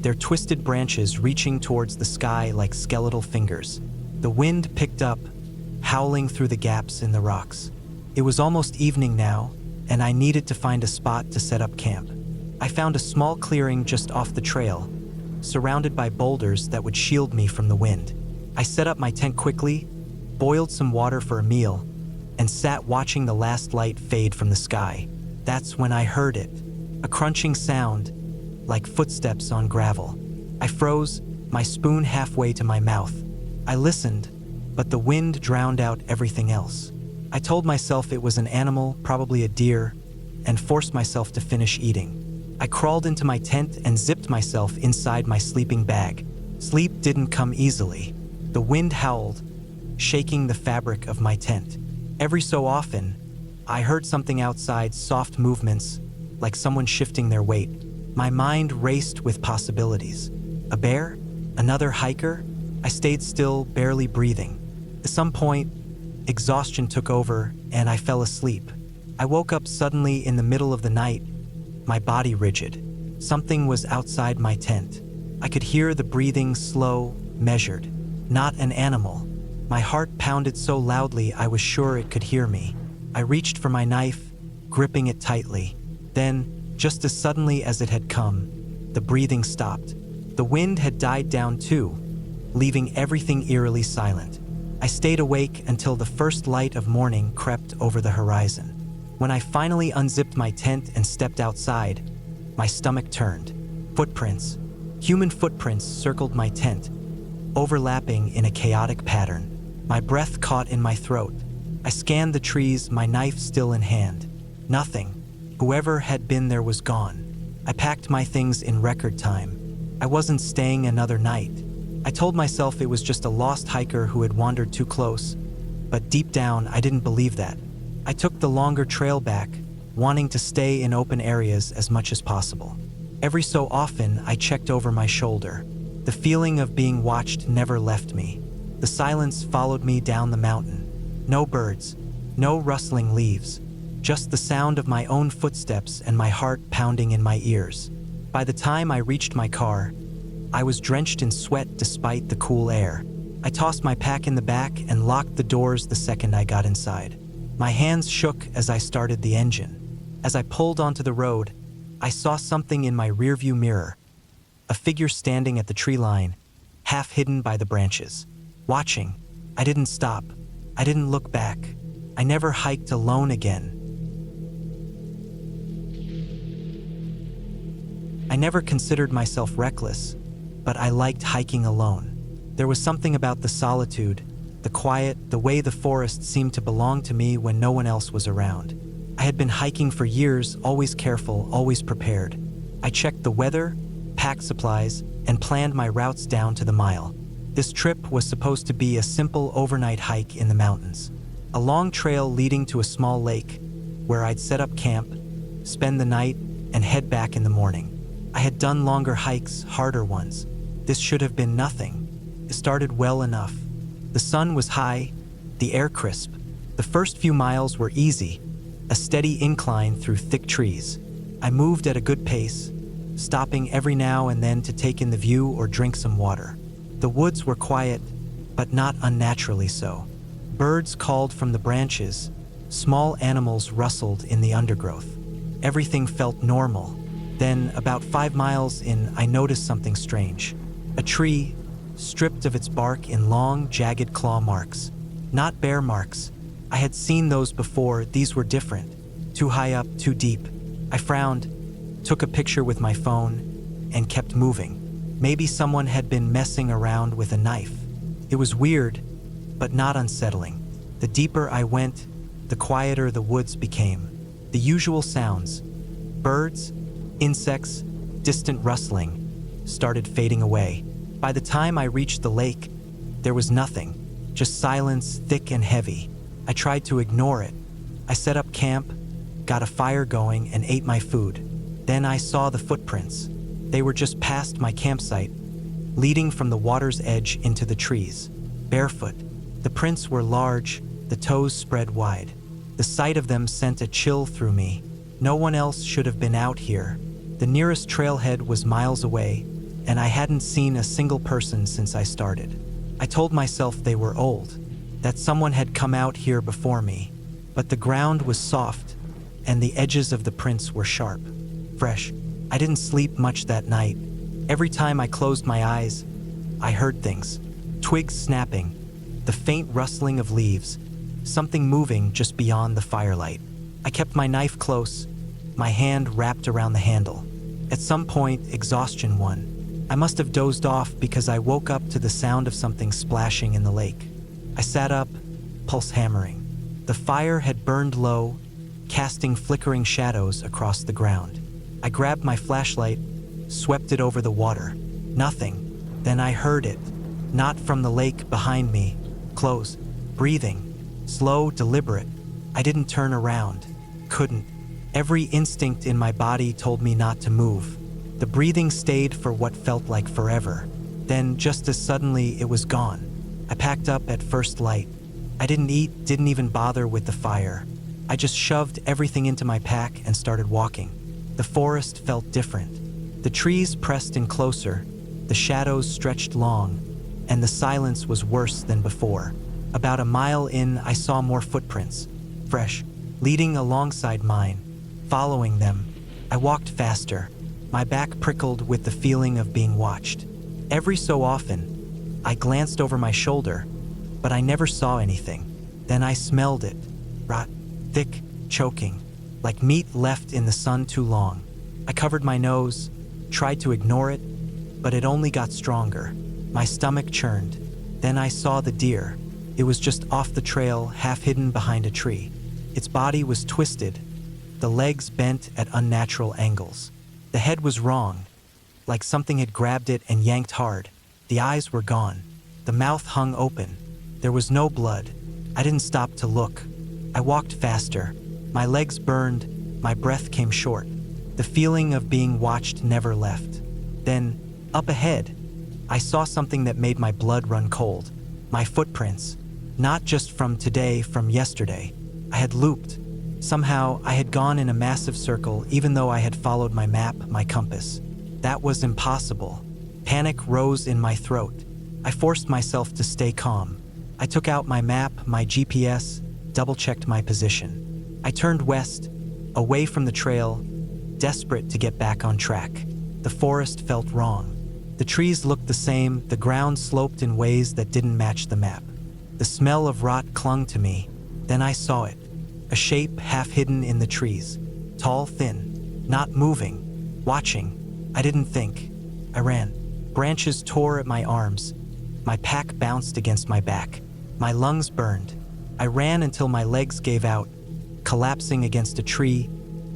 their twisted branches reaching towards the sky like skeletal fingers. The wind picked up, howling through the gaps in the rocks. It was almost evening now, and I needed to find a spot to set up camp. I found a small clearing just off the trail, surrounded by boulders that would shield me from the wind. I set up my tent quickly, boiled some water for a meal, and sat watching the last light fade from the sky. That's when I heard it, a crunching sound, like footsteps on gravel. I froze, my spoon halfway to my mouth. I listened, but the wind drowned out everything else. I told myself it was an animal, probably a deer, and forced myself to finish eating. I crawled into my tent and zipped myself inside my sleeping bag. Sleep didn't come easily. The wind howled, shaking the fabric of my tent. Every so often, I heard something outside, soft movements, like someone shifting their weight. My mind raced with possibilities. A bear? Another hiker? I stayed still, barely breathing. At some point, exhaustion took over, and I fell asleep. I woke up suddenly in the middle of the night, my body rigid. Something was outside my tent. I could hear the breathing, slow, measured. Not an animal. My heart pounded so loudly I was sure it could hear me. I reached for my knife, gripping it tightly. Then, just as suddenly as it had come, the breathing stopped. The wind had died down too, leaving everything eerily silent. I stayed awake until the first light of morning crept over the horizon. When I finally unzipped my tent and stepped outside, my stomach turned. Footprints. Human footprints circled my tent, overlapping in a chaotic pattern. My breath caught in my throat. I scanned the trees, my knife still in hand. Nothing. Whoever had been there was gone. I packed my things in record time, I wasn't staying another night. I told myself it was just a lost hiker who had wandered too close, but deep down, I didn't believe that. I took the longer trail back, wanting to stay in open areas as much as possible. Every so often, I checked over my shoulder. The feeling of being watched never left me. The silence followed me down the mountain. No birds, no rustling leaves, just the sound of my own footsteps and my heart pounding in my ears. By the time I reached my car, I was drenched in sweat despite the cool air. I tossed my pack in the back and locked the doors the second I got inside. My hands shook as I started the engine. As I pulled onto the road, I saw something in my rearview mirror. A figure standing at the tree line, half hidden by the branches. Watching. I didn't stop. I didn't look back. I never hiked alone again. I never considered myself reckless, but I liked hiking alone. There was something about the solitude, the quiet, the way the forest seemed to belong to me when no one else was around. I had been hiking for years, always careful, always prepared. I checked the weather, packed supplies, and planned my routes down to the mile. This trip was supposed to be a simple overnight hike in the mountains. A long trail leading to a small lake, where I'd set up camp, spend the night, and head back in the morning. I had done longer hikes, harder ones. This should have been nothing. It started well enough. The sun was high, the air crisp. The first few miles were easy, a steady incline through thick trees. I moved at a good pace, stopping every now and then to take in the view or drink some water. The woods were quiet, but not unnaturally so. Birds called from the branches, small animals rustled in the undergrowth. Everything felt normal. Then, about 5 miles in, I noticed something strange. A tree, stripped of its bark in long, jagged claw marks. Not bear marks. I had seen those before. These were different. Too high up, too deep. I frowned, took a picture with my phone, and kept moving. Maybe someone had been messing around with a knife. It was weird, but not unsettling. The deeper I went, the quieter the woods became. The usual sounds, birds, insects, distant rustling, started fading away. By the time I reached the lake, there was nothing, just silence, thick and heavy. I tried to ignore it. I set up camp, got a fire going, and ate my food. Then I saw the footprints. They were just past my campsite, leading from the water's edge into the trees. Barefoot. The prints were large, the toes spread wide. The sight of them sent a chill through me. No one else should have been out here. The nearest trailhead was miles away, and I hadn't seen a single person since I started. I told myself they were old, that someone had come out here before me, but the ground was soft, and the edges of the prints were sharp, fresh. I didn't sleep much that night. Every time I closed my eyes, I heard things. Twigs snapping, the faint rustling of leaves, something moving just beyond the firelight. I kept my knife close, my hand wrapped around the handle. At some point, exhaustion won. I must have dozed off because I woke up to the sound of something splashing in the lake. I sat up, pulse hammering. The fire had burned low, casting flickering shadows across the ground. I grabbed my flashlight, swept it over the water. Nothing. Then I heard it, not from the lake behind me, close, breathing, slow, deliberate. I didn't turn around, couldn't. Every instinct in my body told me not to move. The breathing stayed for what felt like forever. Then, just as suddenly, it was gone. I packed up at first light. I didn't eat, didn't even bother with the fire. I just shoved everything into my pack and started walking. The forest felt different. The trees pressed in closer, the shadows stretched long, and the silence was worse than before. About a mile in, I saw more footprints, fresh, leading alongside mine. Following them, I walked faster. My back prickled with the feeling of being watched. Every so often, I glanced over my shoulder, but I never saw anything. Then I smelled it, rot, thick, choking, like meat left in the sun too long. I covered my nose, tried to ignore it, but it only got stronger. My stomach churned. Then I saw the deer. It was just off the trail, half hidden behind a tree. Its body was twisted, the legs bent at unnatural angles. The head was wrong, like something had grabbed it and yanked hard. The eyes were gone. The mouth hung open. There was no blood. I didn't stop to look. I walked faster. My legs burned. My breath came short. The feeling of being watched never left. Then, up ahead, I saw something that made my blood run cold. My footprints. Not just from today, from yesterday. I had looped. Somehow, I had gone in a massive circle even though I had followed my map, my compass. That was impossible. Panic rose in my throat. I forced myself to stay calm. I took out my map, my GPS, double-checked my position. I turned west, away from the trail, desperate to get back on track. The forest felt wrong. The trees looked the same, the ground sloped in ways that didn't match the map. The smell of rot clung to me. Then I saw it. A shape half hidden in the trees. Tall, thin, not moving, watching. I didn't think. I ran. Branches tore at my arms. My pack bounced against my back. My lungs burned. I ran until my legs gave out, collapsing against a tree,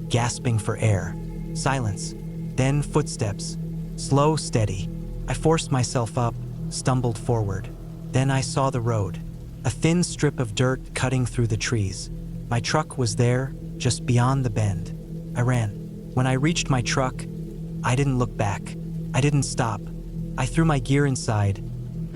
gasping for air. Silence. Then footsteps. Slow, steady. I forced myself up, stumbled forward. Then I saw the road. A thin strip of dirt cutting through the trees. My truck was there, just beyond the bend. I ran. When I reached my truck, I didn't look back. I didn't stop. I threw my gear inside,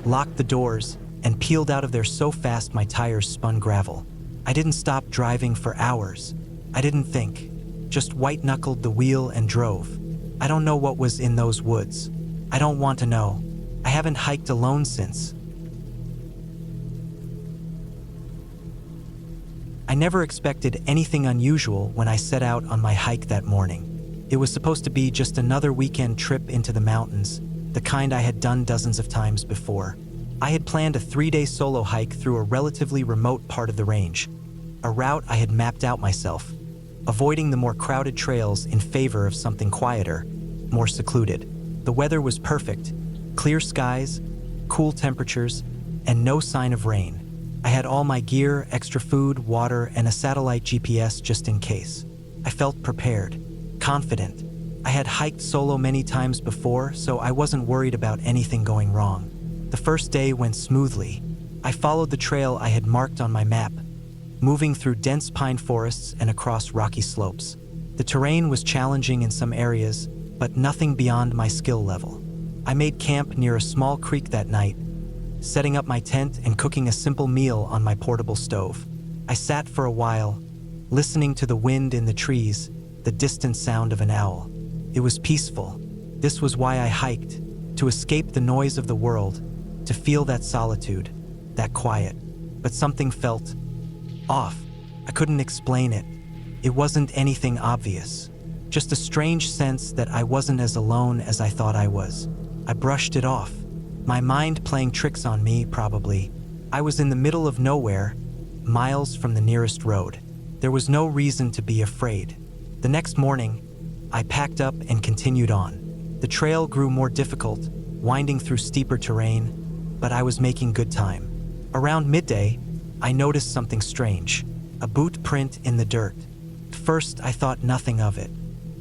locked the doors, and peeled out of there so fast my tires spun gravel. I didn't stop driving for hours. I didn't think. Just white-knuckled the wheel and drove. I don't know what was in those woods. I don't want to know. I haven't hiked alone since. I never expected anything unusual when I set out on my hike that morning. It was supposed to be just another weekend trip into the mountains, the kind I had done dozens of times before. I had planned a 3-day solo hike through a relatively remote part of the range, a route I had mapped out myself, avoiding the more crowded trails in favor of something quieter, more secluded. The weather was perfect, clear skies, cool temperatures, and no sign of rain. I had all my gear, extra food, water, and a satellite GPS just in case. I felt prepared, confident. I had hiked solo many times before, so I wasn't worried about anything going wrong. The first day went smoothly. I followed the trail I had marked on my map, moving through dense pine forests and across rocky slopes. The terrain was challenging in some areas, but nothing beyond my skill level. I made camp near a small creek that night, setting up my tent and cooking a simple meal on my portable stove. I sat for a while, listening to the wind in the trees, the distant sound of an owl. It was peaceful. This was why I hiked, to escape the noise of the world, to feel that solitude, that quiet. But something felt off. I couldn't explain it. It wasn't anything obvious, just a strange sense that I wasn't as alone as I thought I was. I brushed it off. My mind playing tricks on me, probably. I was in the middle of nowhere, miles from the nearest road. There was no reason to be afraid. The next morning, I packed up and continued on. The trail grew more difficult, winding through steeper terrain, but I was making good time. Around midday, I noticed something strange, a boot print in the dirt. At first, I thought nothing of it.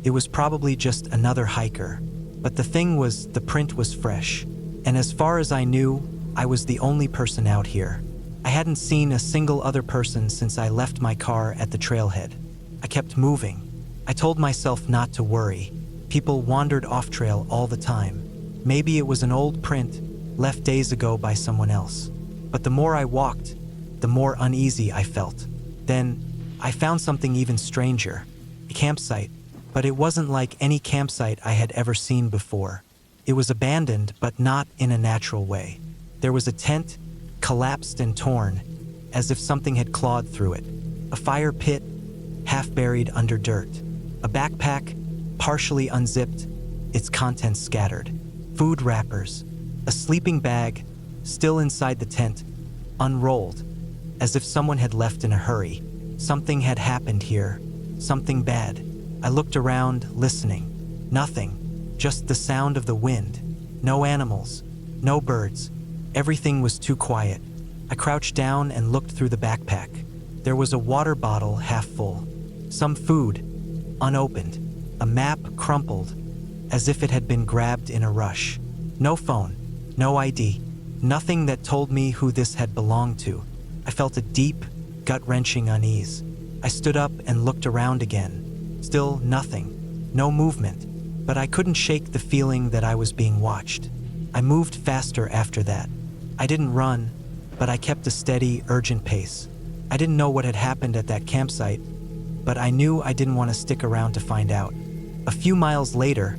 It was probably just another hiker. But the thing was, the print was fresh. And as far as I knew, I was the only person out here. I hadn't seen a single other person since I left my car at the trailhead. I kept moving. I told myself not to worry. People wandered off-trail all the time. Maybe it was an old print, left days ago by someone else. But the more I walked, the more uneasy I felt. Then, I found something even stranger. A campsite. But it wasn't like any campsite I had ever seen before. It was abandoned, but not in a natural way. There was a tent, collapsed and torn, as if something had clawed through it. A fire pit, half buried under dirt. A backpack, partially unzipped, its contents scattered. Food wrappers. A sleeping bag, still inside the tent, unrolled, as if someone had left in a hurry. Something had happened here. Something bad. I looked around, listening. Nothing. Just the sound of the wind. No animals. No birds. Everything was too quiet. I crouched down and looked through the backpack. There was a water bottle half full. Some food, unopened. A map crumpled, as if it had been grabbed in a rush. No phone, no ID, nothing that told me who this had belonged to. I felt a deep, gut-wrenching unease. I stood up and looked around again. Still nothing, no movement, but I couldn't shake the feeling that I was being watched. I moved faster after that. I didn't run, but I kept a steady, urgent pace. I didn't know what had happened at that campsite, but I knew I didn't want to stick around to find out. A few miles later,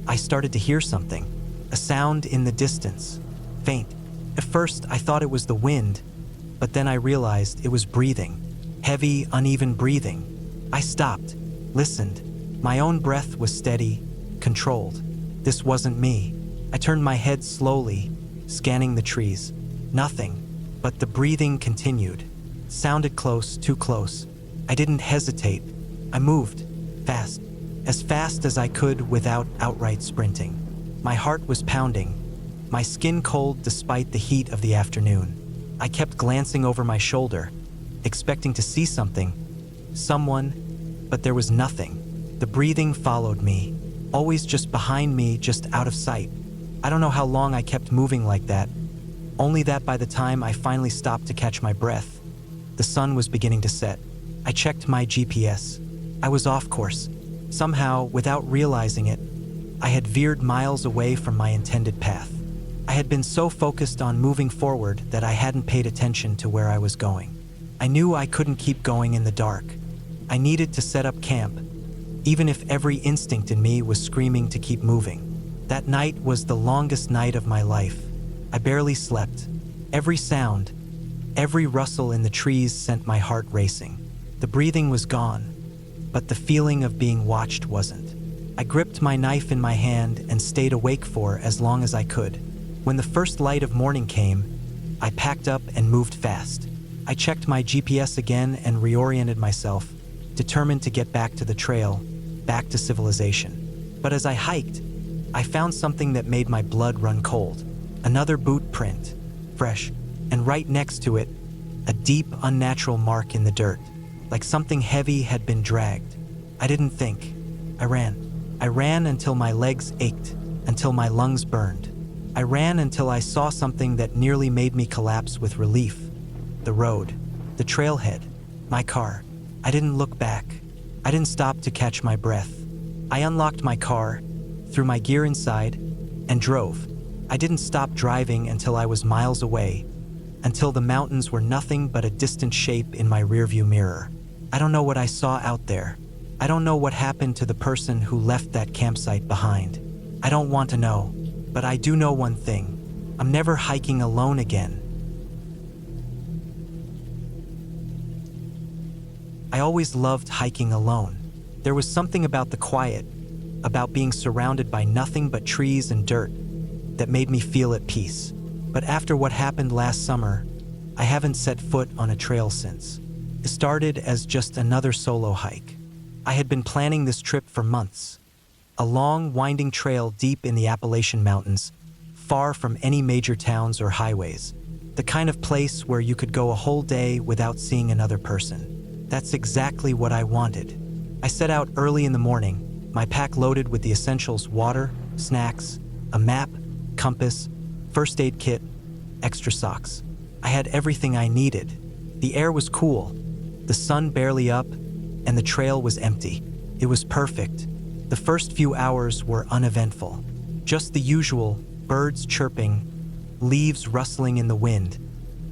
I started to hear something, a sound in the distance, faint. At first, I thought it was the wind, but then I realized it was breathing, heavy, uneven breathing. I stopped, listened. My own breath was steady, controlled. This wasn't me. I turned my head slowly, scanning the trees. Nothing, but the breathing continued. It sounded close, too close. I didn't hesitate. I moved, fast as I could without outright sprinting. My heart was pounding, my skin cold despite the heat of the afternoon. I kept glancing over my shoulder, expecting to see something, someone, but there was nothing. The breathing followed me, always just behind me, just out of sight. I don't know how long I kept moving like that, only that by the time I finally stopped to catch my breath, the sun was beginning to set. I checked my GPS. I was off course. Somehow, without realizing it, I had veered miles away from my intended path. I had been so focused on moving forward that I hadn't paid attention to where I was going. I knew I couldn't keep going in the dark. I needed to set up camp, even if every instinct in me was screaming to keep moving. That night was the longest night of my life. I barely slept. Every sound, every rustle in the trees sent my heart racing. The breathing was gone, but the feeling of being watched wasn't. I gripped my knife in my hand and stayed awake for as long as I could. When the first light of morning came, I packed up and moved fast. I checked my GPS again and reoriented myself, determined to get back to the trail, back to civilization. But as I hiked, I found something that made my blood run cold. Another boot print, fresh, and right next to it, a deep, unnatural mark in the dirt, like something heavy had been dragged. I didn't think. I ran. I ran until my legs ached, until my lungs burned. I ran until I saw something that nearly made me collapse with relief. The road, the trailhead, my car. I didn't look back. I didn't stop to catch my breath. I unlocked my car, threw my gear inside, and drove. I didn't stop driving until I was miles away, until the mountains were nothing but a distant shape in my rearview mirror. I don't know what I saw out there. I don't know what happened to the person who left that campsite behind. I don't want to know, but I do know one thing. I'm never hiking alone again. I always loved hiking alone. There was something about the quiet, about being surrounded by nothing but trees and dirt, that made me feel at peace. But after what happened last summer, I haven't set foot on a trail since. It started as just another solo hike. I had been planning this trip for months. A long, winding trail deep in the Appalachian Mountains, far from any major towns or highways. The kind of place where you could go a whole day without seeing another person. That's exactly what I wanted. I set out early in the morning, my pack loaded with the essentials: water, snacks, a map, compass, first aid kit, extra socks. I had everything I needed. The air was cool, the sun barely up, and the trail was empty. It was perfect. The first few hours were uneventful. Just the usual, birds chirping, leaves rustling in the wind,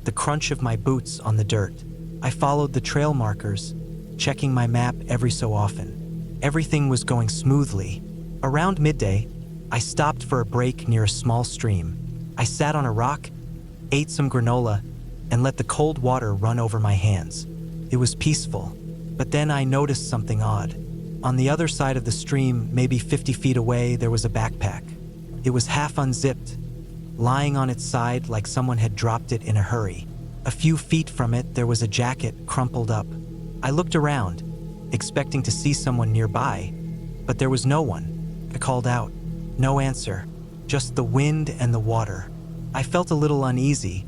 the crunch of my boots on the dirt. I followed the trail markers, checking my map every so often. Everything was going smoothly. Around midday, I stopped for a break near a small stream. I sat on a rock, ate some granola, and let the cold water run over my hands. It was peaceful, but then I noticed something odd. On the other side of the stream, maybe 50 feet away, there was a backpack. It was half unzipped, lying on its side like someone had dropped it in a hurry. A few feet from it, there was a jacket crumpled up. I looked around, expecting to see someone nearby, but there was no one. I called out. No answer, just the wind and the water. I felt a little uneasy,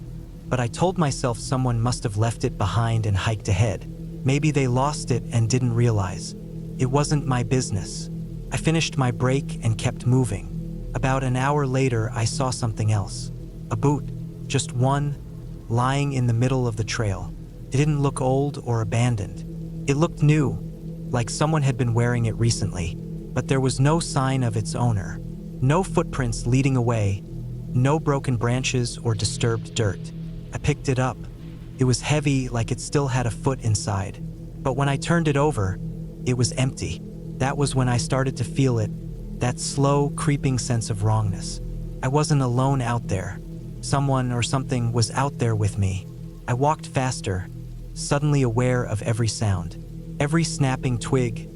but I told myself someone must have left it behind and hiked ahead. Maybe they lost it and didn't realize. It wasn't my business. I finished my break and kept moving. About an hour later, I saw something else. A boot, just one, lying in the middle of the trail. It didn't look old or abandoned. It looked new, like someone had been wearing it recently, but there was no sign of its owner. No footprints leading away, no broken branches or disturbed dirt. I picked it up. It was heavy, like it still had a foot inside. But when I turned it over, it was empty. That was when I started to feel it, that slow, creeping sense of wrongness. I wasn't alone out there. Someone or something was out there with me. I walked faster, suddenly aware of every sound, every snapping twig,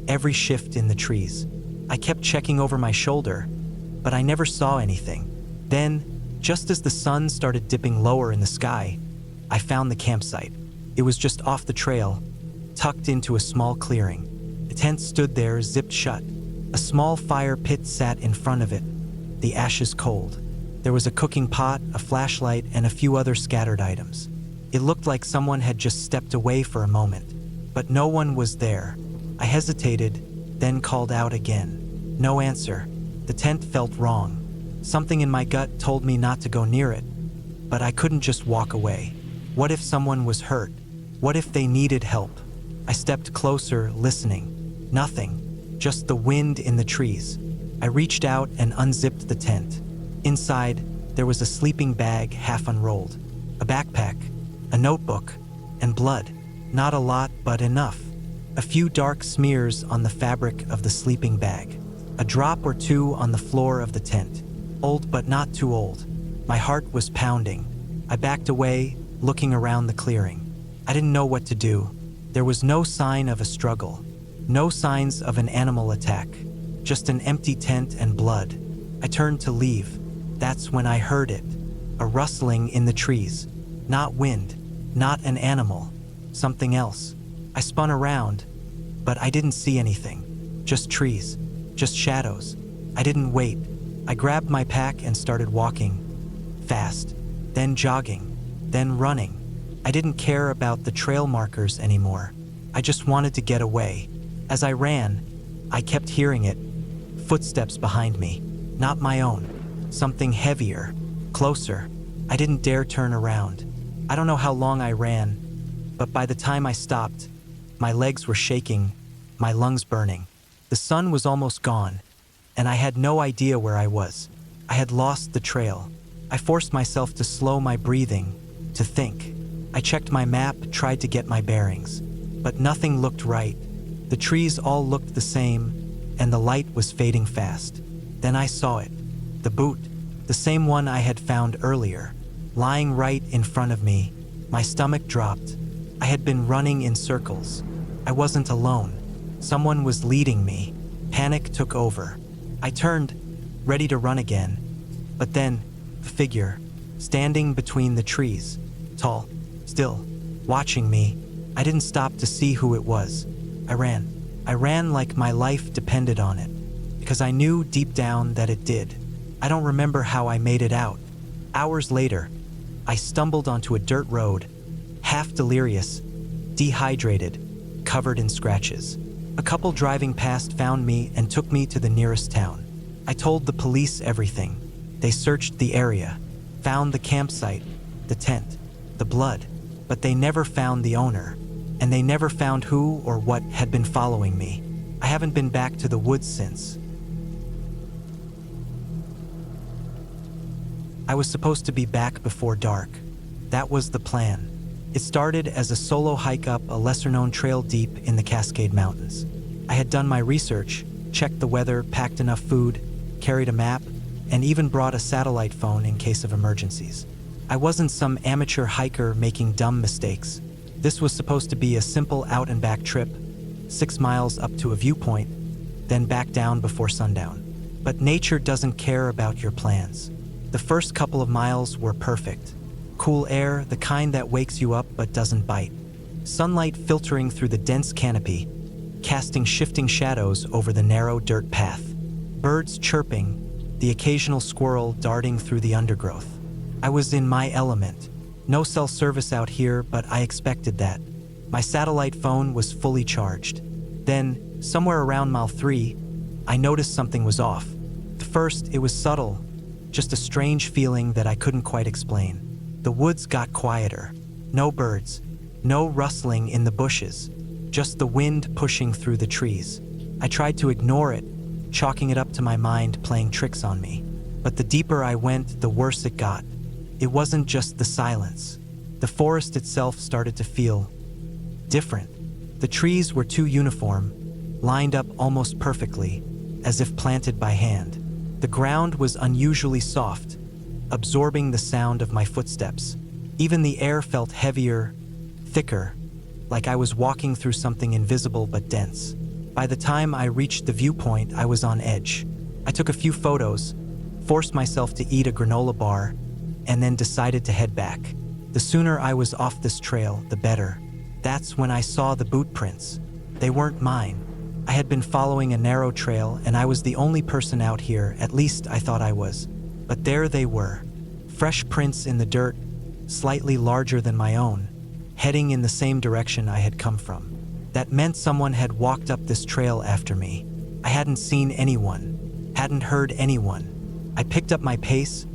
every shift in the trees. I kept checking over my shoulder, but I never saw anything. Then, just as the sun started dipping lower in the sky, I found the campsite. It was just off the trail, tucked into a small clearing. The tent stood there, zipped shut. A small fire pit sat in front of it, the ashes cold. There was a cooking pot, a flashlight, and a few other scattered items. It looked like someone had just stepped away for a moment, but no one was there. I hesitated, then called out again. No answer. The tent felt wrong. Something in my gut told me not to go near it, but I couldn't just walk away. What if someone was hurt? What if they needed help? I stepped closer, listening. Nothing. Just the wind in the trees. I reached out and unzipped the tent. Inside, there was a sleeping bag half unrolled, a backpack, a notebook, and blood. Not a lot, but enough. A few dark smears on the fabric of the sleeping bag. A drop or two on the floor of the tent. Old but not too old. My heart was pounding. I backed away, looking around the clearing. I didn't know what to do. There was no sign of a struggle. No signs of an animal attack, just an empty tent and blood. I turned to leave. That's when I heard it, a rustling in the trees. Not wind, not an animal, something else. I spun around, but I didn't see anything. Just trees, just shadows. I didn't wait. I grabbed my pack and started walking. Fast, then jogging, then running. I didn't care about the trail markers anymore. I just wanted to get away. As I ran, I kept hearing it. Footsteps behind me, not my own. Something heavier, closer. I didn't dare turn around. I don't know how long I ran, but by the time I stopped, my legs were shaking, my lungs burning. The sun was almost gone, and I had no idea where I was. I had lost the trail. I forced myself to slow my breathing, to think. I checked my map, tried to get my bearings, but nothing looked right. The trees all looked the same, and the light was fading fast. Then I saw it. The boot, the same one I had found earlier, lying right in front of me. My stomach dropped. I had been running in circles. I wasn't alone. Someone was leading me. Panic took over. I turned, ready to run again. But then, a figure, standing between the trees, tall, still, watching me. I didn't stop to see who it was. I ran. I ran like my life depended on it, because I knew deep down that it did. I don't remember how I made it out. Hours later, I stumbled onto a dirt road, half delirious, dehydrated, covered in scratches. A couple driving past found me and took me to the nearest town. I told the police everything. They searched the area, found the campsite, the tent, the blood, but they never found the owner. And they never found who or what had been following me. I haven't been back to the woods since. I was supposed to be back before dark. That was the plan. It started as a solo hike up a lesser-known trail deep in the Cascade Mountains. I had done my research, checked the weather, packed enough food, carried a map, and even brought a satellite phone in case of emergencies. I wasn't some amateur hiker making dumb mistakes. This was supposed to be a simple out-and-back trip, 6 miles up to a viewpoint, then back down before sundown. But nature doesn't care about your plans. The first couple of miles were perfect. Cool air, the kind that wakes you up but doesn't bite. Sunlight filtering through the dense canopy, casting shifting shadows over the narrow dirt path. Birds chirping, the occasional squirrel darting through the undergrowth. I was in my element. No cell service out here, but I expected that. My satellite phone was fully charged. Then, somewhere around mile 3, I noticed something was off. At first, it was subtle, just a strange feeling that I couldn't quite explain. The woods got quieter. No birds, no rustling in the bushes, just the wind pushing through the trees. I tried to ignore it, chalking it up to my mind playing tricks on me. But the deeper I went, the worse it got. It wasn't just the silence. The forest itself started to feel different. The trees were too uniform, lined up almost perfectly, as if planted by hand. The ground was unusually soft, absorbing the sound of my footsteps. Even the air felt heavier, thicker, like I was walking through something invisible but dense. By the time I reached the viewpoint, I was on edge. I took a few photos, forced myself to eat a granola bar, and then decided to head back. The sooner I was off this trail, the better. That's when I saw the boot prints. They weren't mine. I had been following a narrow trail, and I was the only person out here, at least I thought I was. But there they were. Fresh prints in the dirt, slightly larger than my own, heading in the same direction I had come from. That meant someone had walked up this trail after me. I hadn't seen anyone, hadn't heard anyone. I picked up my pace,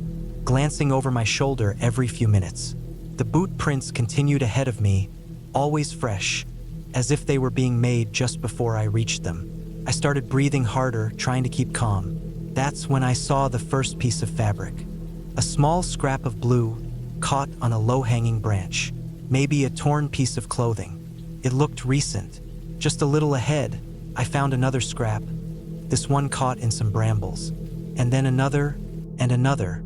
glancing over my shoulder every few minutes. The boot prints continued ahead of me, always fresh, as if they were being made just before I reached them. I started breathing harder, trying to keep calm. That's when I saw the first piece of fabric. A small scrap of blue caught on a low-hanging branch, maybe a torn piece of clothing. It looked recent. Just a little ahead, I found another scrap, this one caught in some brambles, and then another and another,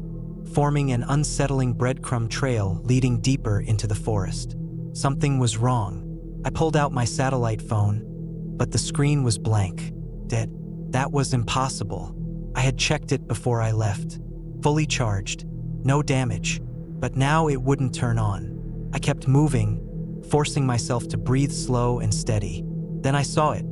forming an unsettling breadcrumb trail leading deeper into the forest. Something was wrong. I pulled out my satellite phone, but the screen was blank, dead. That was impossible. I had checked it before I left. Fully charged, no damage, but now it wouldn't turn on. I kept moving, forcing myself to breathe slow and steady. Then I saw it.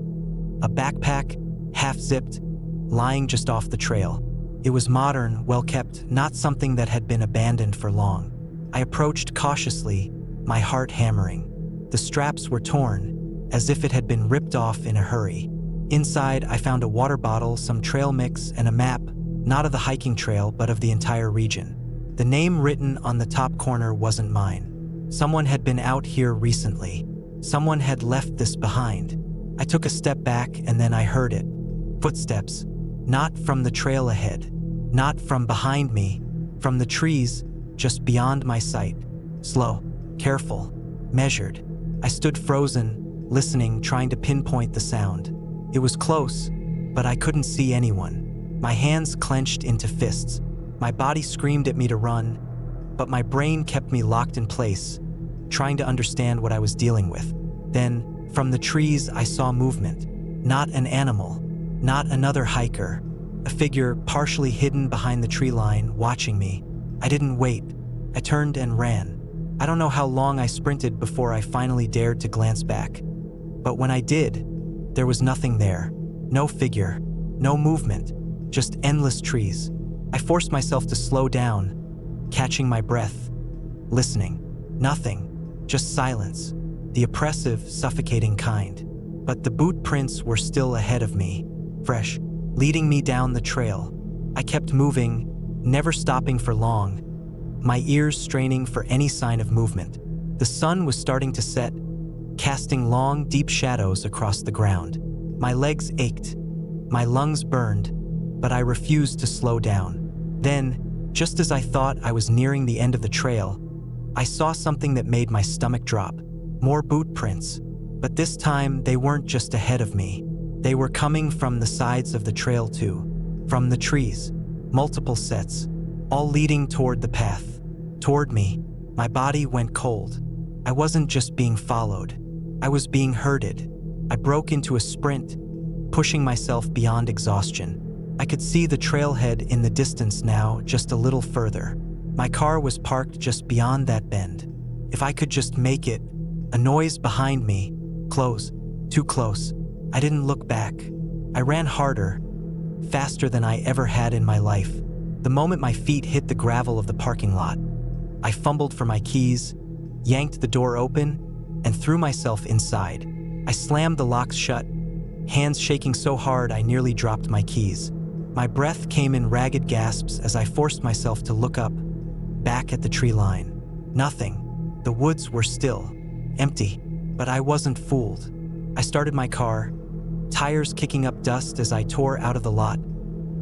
A backpack, half-zipped, lying just off the trail. It was modern, well-kept, not something that had been abandoned for long. I approached cautiously, my heart hammering. The straps were torn, as if it had been ripped off in a hurry. Inside, I found a water bottle, some trail mix, and a map, not of the hiking trail, but of the entire region. The name written on the top corner wasn't mine. Someone had been out here recently. Someone had left this behind. I took a step back, and then I heard it. Footsteps. Not from the trail ahead. Not from behind me. From the trees, just beyond my sight. Slow, careful, measured. I stood frozen, listening, trying to pinpoint the sound. It was close, but I couldn't see anyone. My hands clenched into fists. My body screamed at me to run, but my brain kept me locked in place, trying to understand what I was dealing with. Then, from the trees, I saw movement. Not an animal, not another hiker. A figure partially hidden behind the tree line, watching me. I didn't wait. I turned and ran. I don't know how long I sprinted before I finally dared to glance back. But when I did, there was nothing there. No figure, no movement, just endless trees. I forced myself to slow down, catching my breath, listening. Nothing, just silence, the oppressive, suffocating kind. But the boot prints were still ahead of me, fresh, leading me down the trail. I kept moving, never stopping for long, my ears straining for any sign of movement. The sun was starting to set, casting long, deep shadows across the ground. My legs ached, my lungs burned, but I refused to slow down. Then, just as I thought I was nearing the end of the trail, I saw something that made my stomach drop. More boot prints, but this time they weren't just ahead of me. They were coming from the sides of the trail too, from the trees, multiple sets, all leading toward the path, toward me. My body went cold. I wasn't just being followed, I was being herded. I broke into a sprint, pushing myself beyond exhaustion. I could see the trailhead in the distance now, just a little further. My car was parked just beyond that bend. If I could just make it. A noise behind me. Close, too close. I didn't look back. I ran harder, faster than I ever had in my life. The moment my feet hit the gravel of the parking lot, I fumbled for my keys, yanked the door open, and threw myself inside. I slammed the locks shut, hands shaking so hard I nearly dropped my keys. My breath came in ragged gasps as I forced myself to look up, back at the tree line. Nothing. The woods were still, empty, but I wasn't fooled. I started my car, tires kicking up dust as I tore out of the lot,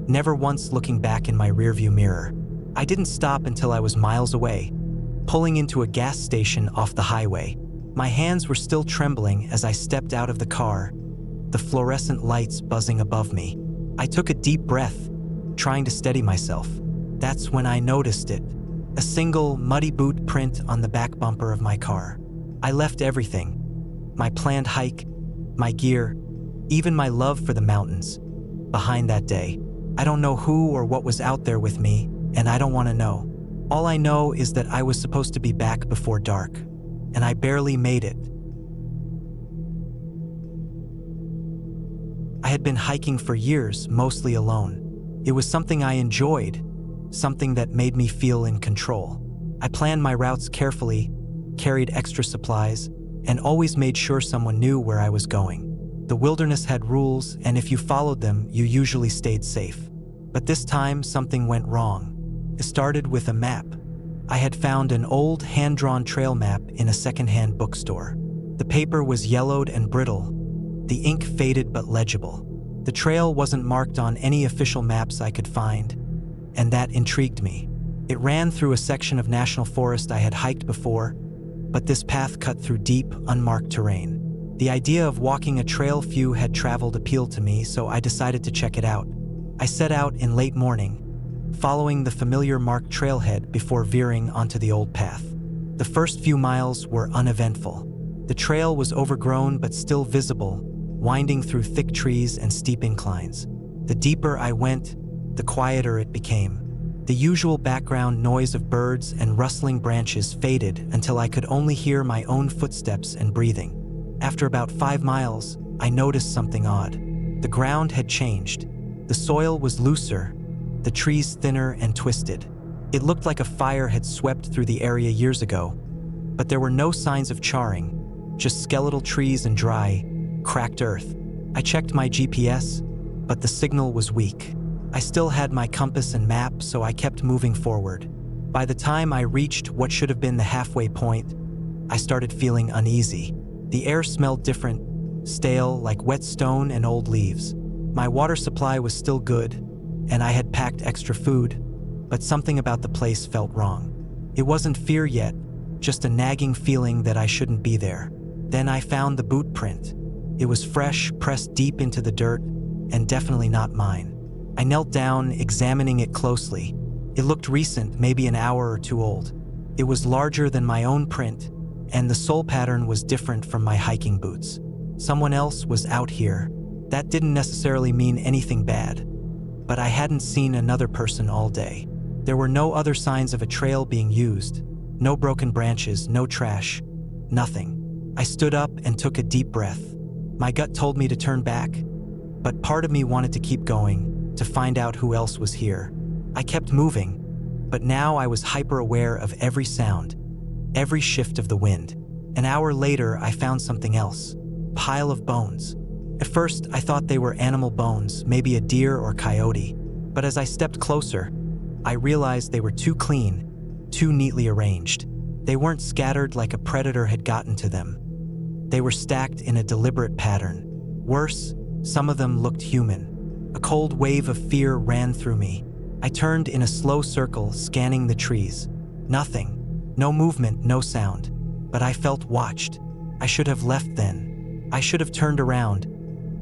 never once looking back in my rearview mirror. I didn't stop until I was miles away, pulling into a gas station off the highway. My hands were still trembling as I stepped out of the car, the fluorescent lights buzzing above me. I took a deep breath, trying to steady myself. That's when I noticed it. A single, muddy boot print on the back bumper of my car. I left everything. My planned hike, my gear, even my love for the mountains, behind that day. I don't know who or what was out there with me, and I don't want to know. All I know is that I was supposed to be back before dark, and I barely made it. I had been hiking for years, mostly alone. It was something I enjoyed, something that made me feel in control. I planned my routes carefully, carried extra supplies, and always made sure someone knew where I was going. The wilderness had rules, and if you followed them, you usually stayed safe. But this time, something went wrong. It started with a map. I had found an old hand-drawn trail map in a second-hand bookstore. The paper was yellowed and brittle, the ink faded but legible. The trail wasn't marked on any official maps I could find, and that intrigued me. It ran through a section of national forest I had hiked before, but this path cut through deep, unmarked terrain. The idea of walking a trail few had traveled appealed to me, so I decided to check it out. I set out in late morning, following the familiar marked trailhead before veering onto the old path. The first few miles were uneventful. The trail was overgrown but still visible, winding through thick trees and steep inclines. The deeper I went, the quieter it became. The usual background noise of birds and rustling branches faded until I could only hear my own footsteps and breathing. After about 5 miles, I noticed something odd. The ground had changed. The soil was looser, the trees thinner and twisted. It looked like a fire had swept through the area years ago, but there were no signs of charring, just skeletal trees and dry, cracked earth. I checked my GPS, but the signal was weak. I still had my compass and map, so I kept moving forward. By the time I reached what should have been the halfway point, I started feeling uneasy. The air smelled different, stale, like wet stone and old leaves. My water supply was still good, and I had packed extra food, but something about the place felt wrong. It wasn't fear yet, just a nagging feeling that I shouldn't be there. Then I found the boot print. It was fresh, pressed deep into the dirt, and definitely not mine. I knelt down, examining it closely. It looked recent, maybe an hour or 2 old. It was larger than my own print, and the sole pattern was different from my hiking boots. Someone else was out here. That didn't necessarily mean anything bad, but I hadn't seen another person all day. There were no other signs of a trail being used. No broken branches, no trash, nothing. I stood up and took a deep breath. My gut told me to turn back, but part of me wanted to keep going, to find out who else was here. I kept moving, but now I was hyper-aware of every sound, every shift of the wind. An hour later, I found something else. Pile of bones. At first, I thought they were animal bones, maybe a deer or coyote, but as I stepped closer, I realized they were too clean, too neatly arranged. They weren't scattered like a predator had gotten to them. They were stacked in a deliberate pattern. Worse, some of them looked human. A cold wave of fear ran through me. I turned in a slow circle, scanning the trees. Nothing. No movement, no sound. But I felt watched. I should have left then. I should have turned around,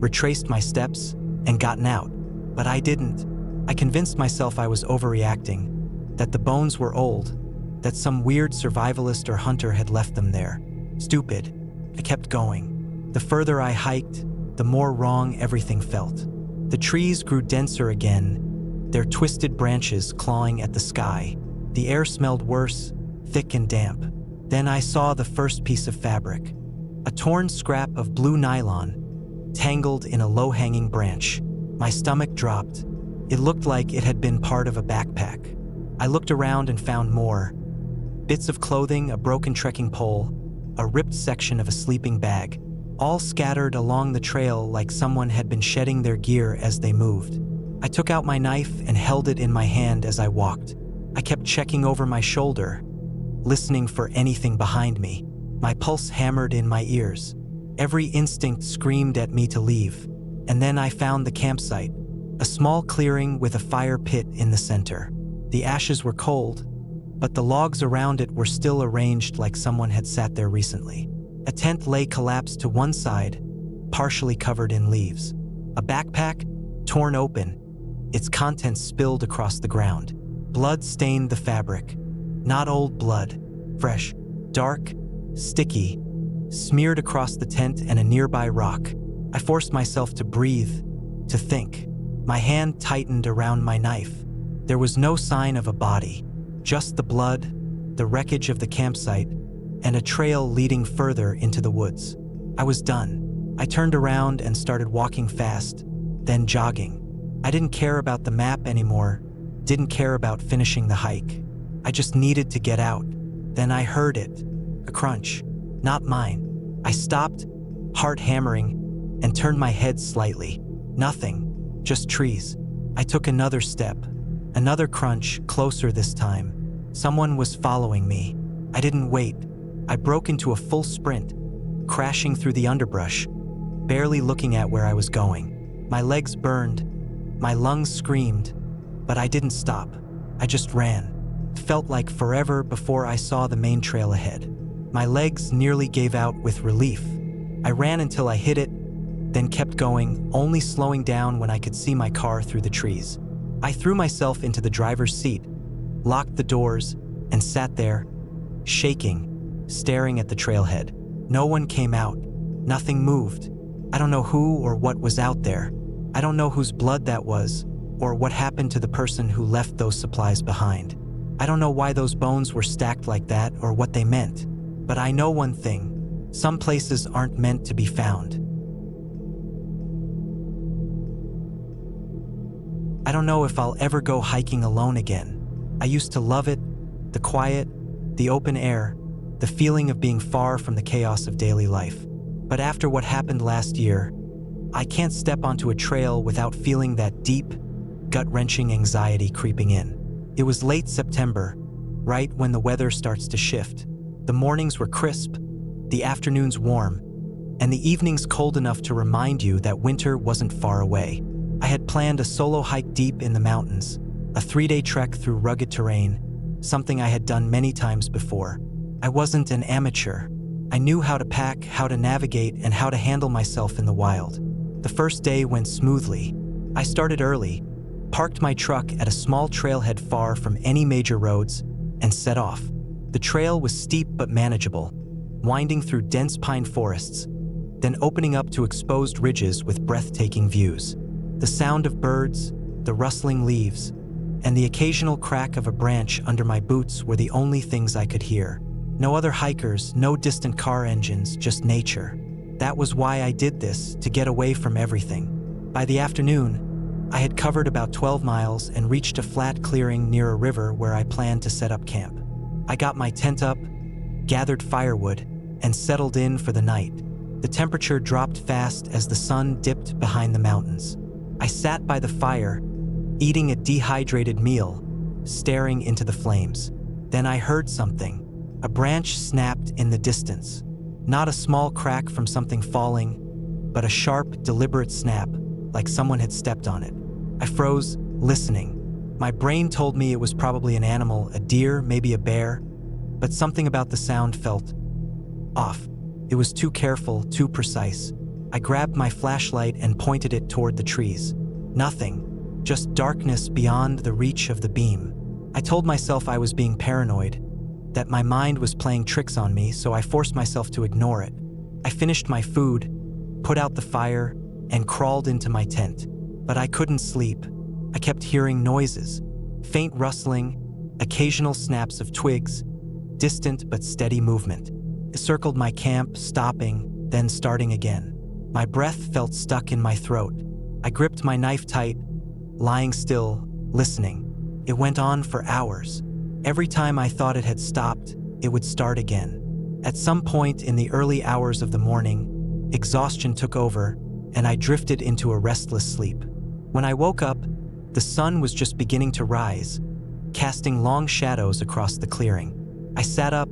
retraced my steps, and gotten out. But I didn't. I convinced myself I was overreacting, that the bones were old, that some weird survivalist or hunter had left them there. Stupid. I kept going. The further I hiked, the more wrong everything felt. The trees grew denser again, their twisted branches clawing at the sky. The air smelled worse, thick and damp. Then I saw the first piece of fabric. A torn scrap of blue nylon, tangled in a low-hanging branch. My stomach dropped. It looked like it had been part of a backpack. I looked around and found more. Bits of clothing, a broken trekking pole, a ripped section of a sleeping bag. all scattered along the trail like someone had been shedding their gear as they moved. I took out my knife and held it in my hand as I walked. I kept checking over my shoulder, listening for anything behind me. My pulse hammered in my ears. Every instinct screamed at me to leave. And then I found the campsite, a small clearing with a fire pit in the center. The ashes were cold, but the logs around it were still arranged like someone had sat there recently. A tent lay collapsed to one side, partially covered in leaves. A backpack, torn open, its contents spilled across the ground. Blood stained the fabric. Not old blood, fresh, dark, sticky, smeared across the tent and a nearby rock. I forced myself to breathe, to think. My hand tightened around my knife. There was no sign of a body, just the blood, the wreckage of the campsite, and a trail leading further into the woods. I was done. I turned around and started walking fast, then jogging. I didn't care about the map anymore, didn't care about finishing the hike. I just needed to get out. Then I heard it, a crunch, not mine. I stopped, heart hammering, and turned my head slightly. Nothing, just trees. I took another step, another crunch, closer this time. Someone was following me. I didn't wait. I broke into a full sprint, crashing through the underbrush, barely looking at where I was going. My legs burned, my lungs screamed, but I didn't stop. I just ran. It felt like forever before I saw the main trail ahead. My legs nearly gave out with relief. I ran until I hit it, then kept going, only slowing down when I could see my car through the trees. I threw myself into the driver's seat, locked the doors, and sat there, shaking, staring at the trailhead. No one came out. Nothing moved. I don't know who or what was out there. I don't know whose blood that was, or what happened to the person who left those supplies behind. I don't know why those bones were stacked like that or what they meant. But I know one thing. Some places aren't meant to be found. I don't know if I'll ever go hiking alone again. I used to love it, the quiet, the open air, the feeling of being far from the chaos of daily life. But after what happened last year, I can't step onto a trail without feeling that deep, gut-wrenching anxiety creeping in. It was late September, right when the weather starts to shift. The mornings were crisp, the afternoons warm, and the evenings cold enough to remind you that winter wasn't far away. I had planned a solo hike deep in the mountains, a 3-day trek through rugged terrain, something I had done many times before. I wasn't an amateur. I knew how to pack, how to navigate, and how to handle myself in the wild. The first day went smoothly. I started early, parked my truck at a small trailhead far from any major roads, and set off. The trail was steep but manageable, winding through dense pine forests, then opening up to exposed ridges with breathtaking views. The sound of birds, the rustling leaves, and the occasional crack of a branch under my boots were the only things I could hear. No other hikers, no distant car engines, just nature. That was why I did this, to get away from everything. By the afternoon, I had covered about 12 miles and reached a flat clearing near a river where I planned to set up camp. I got my tent up, gathered firewood, and settled in for the night. The temperature dropped fast as the sun dipped behind the mountains. I sat by the fire, eating a dehydrated meal, staring into the flames. Then I heard something. A branch snapped in the distance. Not a small crack from something falling, but a sharp, deliberate snap, like someone had stepped on it. I froze, listening. My brain told me it was probably an animal, a deer, maybe a bear, but something about the sound felt off. It was too careful, too precise. I grabbed my flashlight and pointed it toward the trees. Nothing, just darkness beyond the reach of the beam. I told myself I was being paranoid, that my mind was playing tricks on me, so I forced myself to ignore it. I finished my food, put out the fire, and crawled into my tent. But I couldn't sleep. I kept hearing noises, faint rustling, occasional snaps of twigs, distant but steady movement. I circled my camp, stopping, then starting again. My breath felt stuck in my throat. I gripped my knife tight, lying still, listening. It went on for hours. Every time I thought it had stopped, it would start again. At some point in the early hours of the morning, exhaustion took over, and I drifted into a restless sleep. When I woke up, the sun was just beginning to rise, casting long shadows across the clearing. I sat up,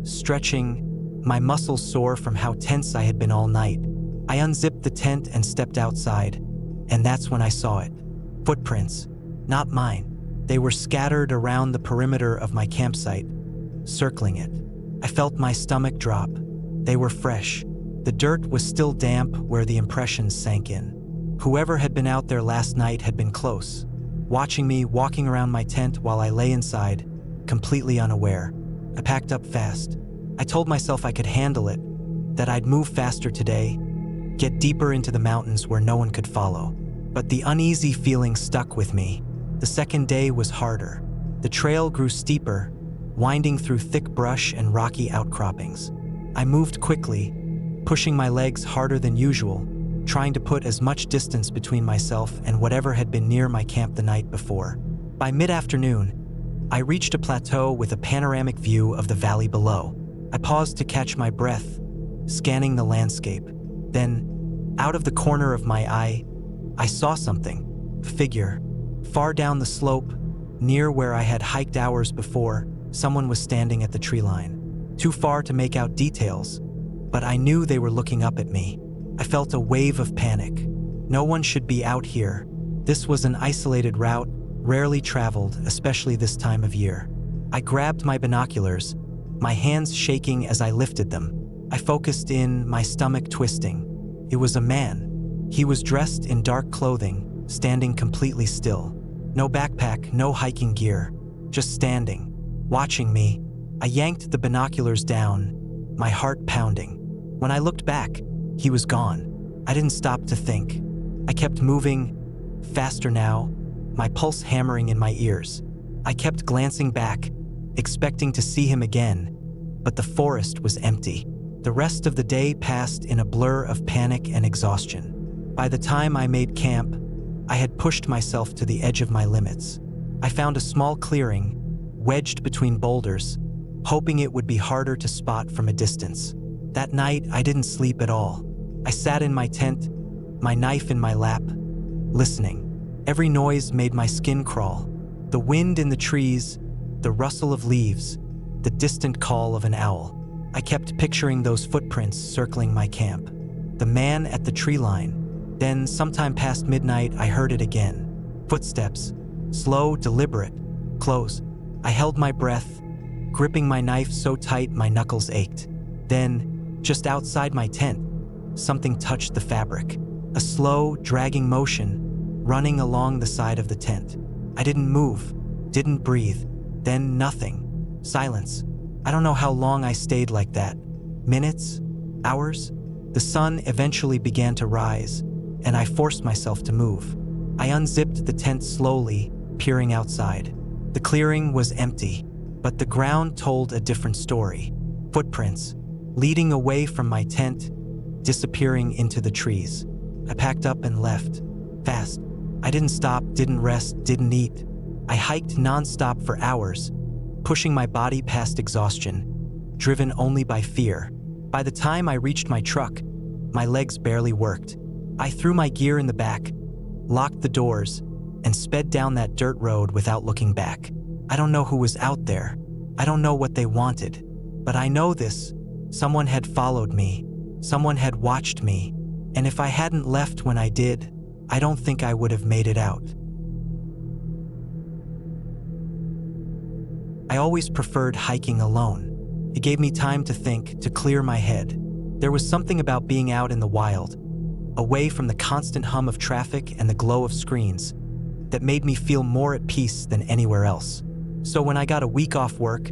stretching, my muscles sore from how tense I had been all night. I unzipped the tent and stepped outside, and that's when I saw it. Footprints, not mine. They were scattered around the perimeter of my campsite, circling it. I felt my stomach drop. They were fresh. The dirt was still damp where the impressions sank in. Whoever had been out there last night had been close, watching me walking around my tent while I lay inside, completely unaware. I packed up fast. I told myself I could handle it, that I'd move faster today, get deeper into the mountains where no one could follow. But the uneasy feeling stuck with me. The second day was harder. The trail grew steeper, winding through thick brush and rocky outcroppings. I moved quickly, pushing my legs harder than usual, trying to put as much distance between myself and whatever had been near my camp the night before. By mid-afternoon, I reached a plateau with a panoramic view of the valley below. I paused to catch my breath, scanning the landscape. Then, out of the corner of my eye, I saw something. A figure. Far down the slope, near where I had hiked hours before, someone was standing at the tree line. Too far to make out details, but I knew they were looking up at me. I felt a wave of panic. No one should be out here. This was an isolated route, rarely traveled, especially this time of year. I grabbed my binoculars, my hands shaking as I lifted them. I focused in, my stomach twisting. It was a man. He was dressed in dark clothing, standing completely still. No backpack, no hiking gear, just standing, watching me. I yanked the binoculars down, my heart pounding. When I looked back, he was gone. I didn't stop to think. I kept moving, faster now, my pulse hammering in my ears. I kept glancing back, expecting to see him again, but the forest was empty. The rest of the day passed in a blur of panic and exhaustion. By the time I made camp, I had pushed myself to the edge of my limits. I found a small clearing, wedged between boulders, hoping it would be harder to spot from a distance. That night, I didn't sleep at all. I sat in my tent, my knife in my lap, listening. Every noise made my skin crawl. The wind in the trees, the rustle of leaves, the distant call of an owl. I kept picturing those footprints circling my camp. The man at the tree line. Then, sometime past midnight, I heard it again. Footsteps. Slow, deliberate, close. I held my breath, gripping my knife so tight my knuckles ached. Then, just outside my tent, something touched the fabric. A slow, dragging motion, running along the side of the tent. I didn't move, didn't breathe. Then nothing. Silence. I don't know how long I stayed like that. Minutes? Hours? The sun eventually began to rise, and I forced myself to move. I unzipped the tent slowly, peering outside. The clearing was empty, but the ground told a different story. Footprints, leading away from my tent, disappearing into the trees. I packed up and left, fast. I didn't stop, didn't rest, didn't eat. I hiked nonstop for hours, pushing my body past exhaustion, driven only by fear. By the time I reached my truck, my legs barely worked. I threw my gear in the back, locked the doors, and sped down that dirt road without looking back. I don't know who was out there. I don't know what they wanted. But I know this. Someone had followed me. Someone had watched me. And if I hadn't left when I did, I don't think I would have made it out. I always preferred hiking alone. It gave me time to think, to clear my head. There was something about being out in the wild, away from the constant hum of traffic and the glow of screens, that made me feel more at peace than anywhere else. So when I got a week off work,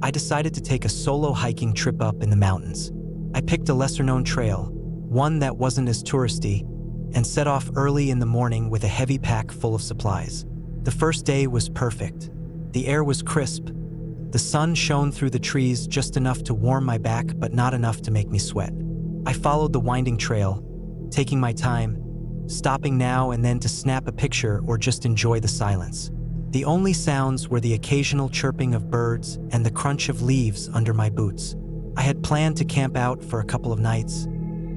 I decided to take a solo hiking trip up in the mountains. I picked a lesser-known trail, one that wasn't as touristy, and set off early in the morning with a heavy pack full of supplies. The first day was perfect. The air was crisp. The sun shone through the trees just enough to warm my back, but not enough to make me sweat. I followed the winding trail, taking my time, stopping now and then to snap a picture or just enjoy the silence. The only sounds were the occasional chirping of birds and the crunch of leaves under my boots. I had planned to camp out for a couple of nights,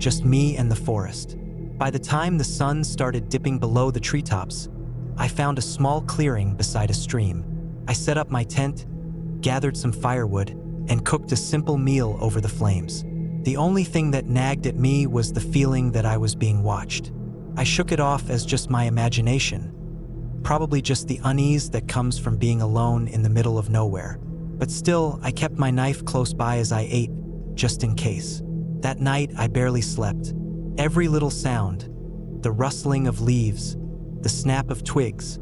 just me and the forest. By the time the sun started dipping below the treetops, I found a small clearing beside a stream. I set up my tent, gathered some firewood, and cooked a simple meal over the flames. The only thing that nagged at me was the feeling that I was being watched. I shook it off as just my imagination, probably just the unease that comes from being alone in the middle of nowhere. But still, I kept my knife close by as I ate, just in case. That night, I barely slept. Every little sound, the rustling of leaves, the snap of twigs,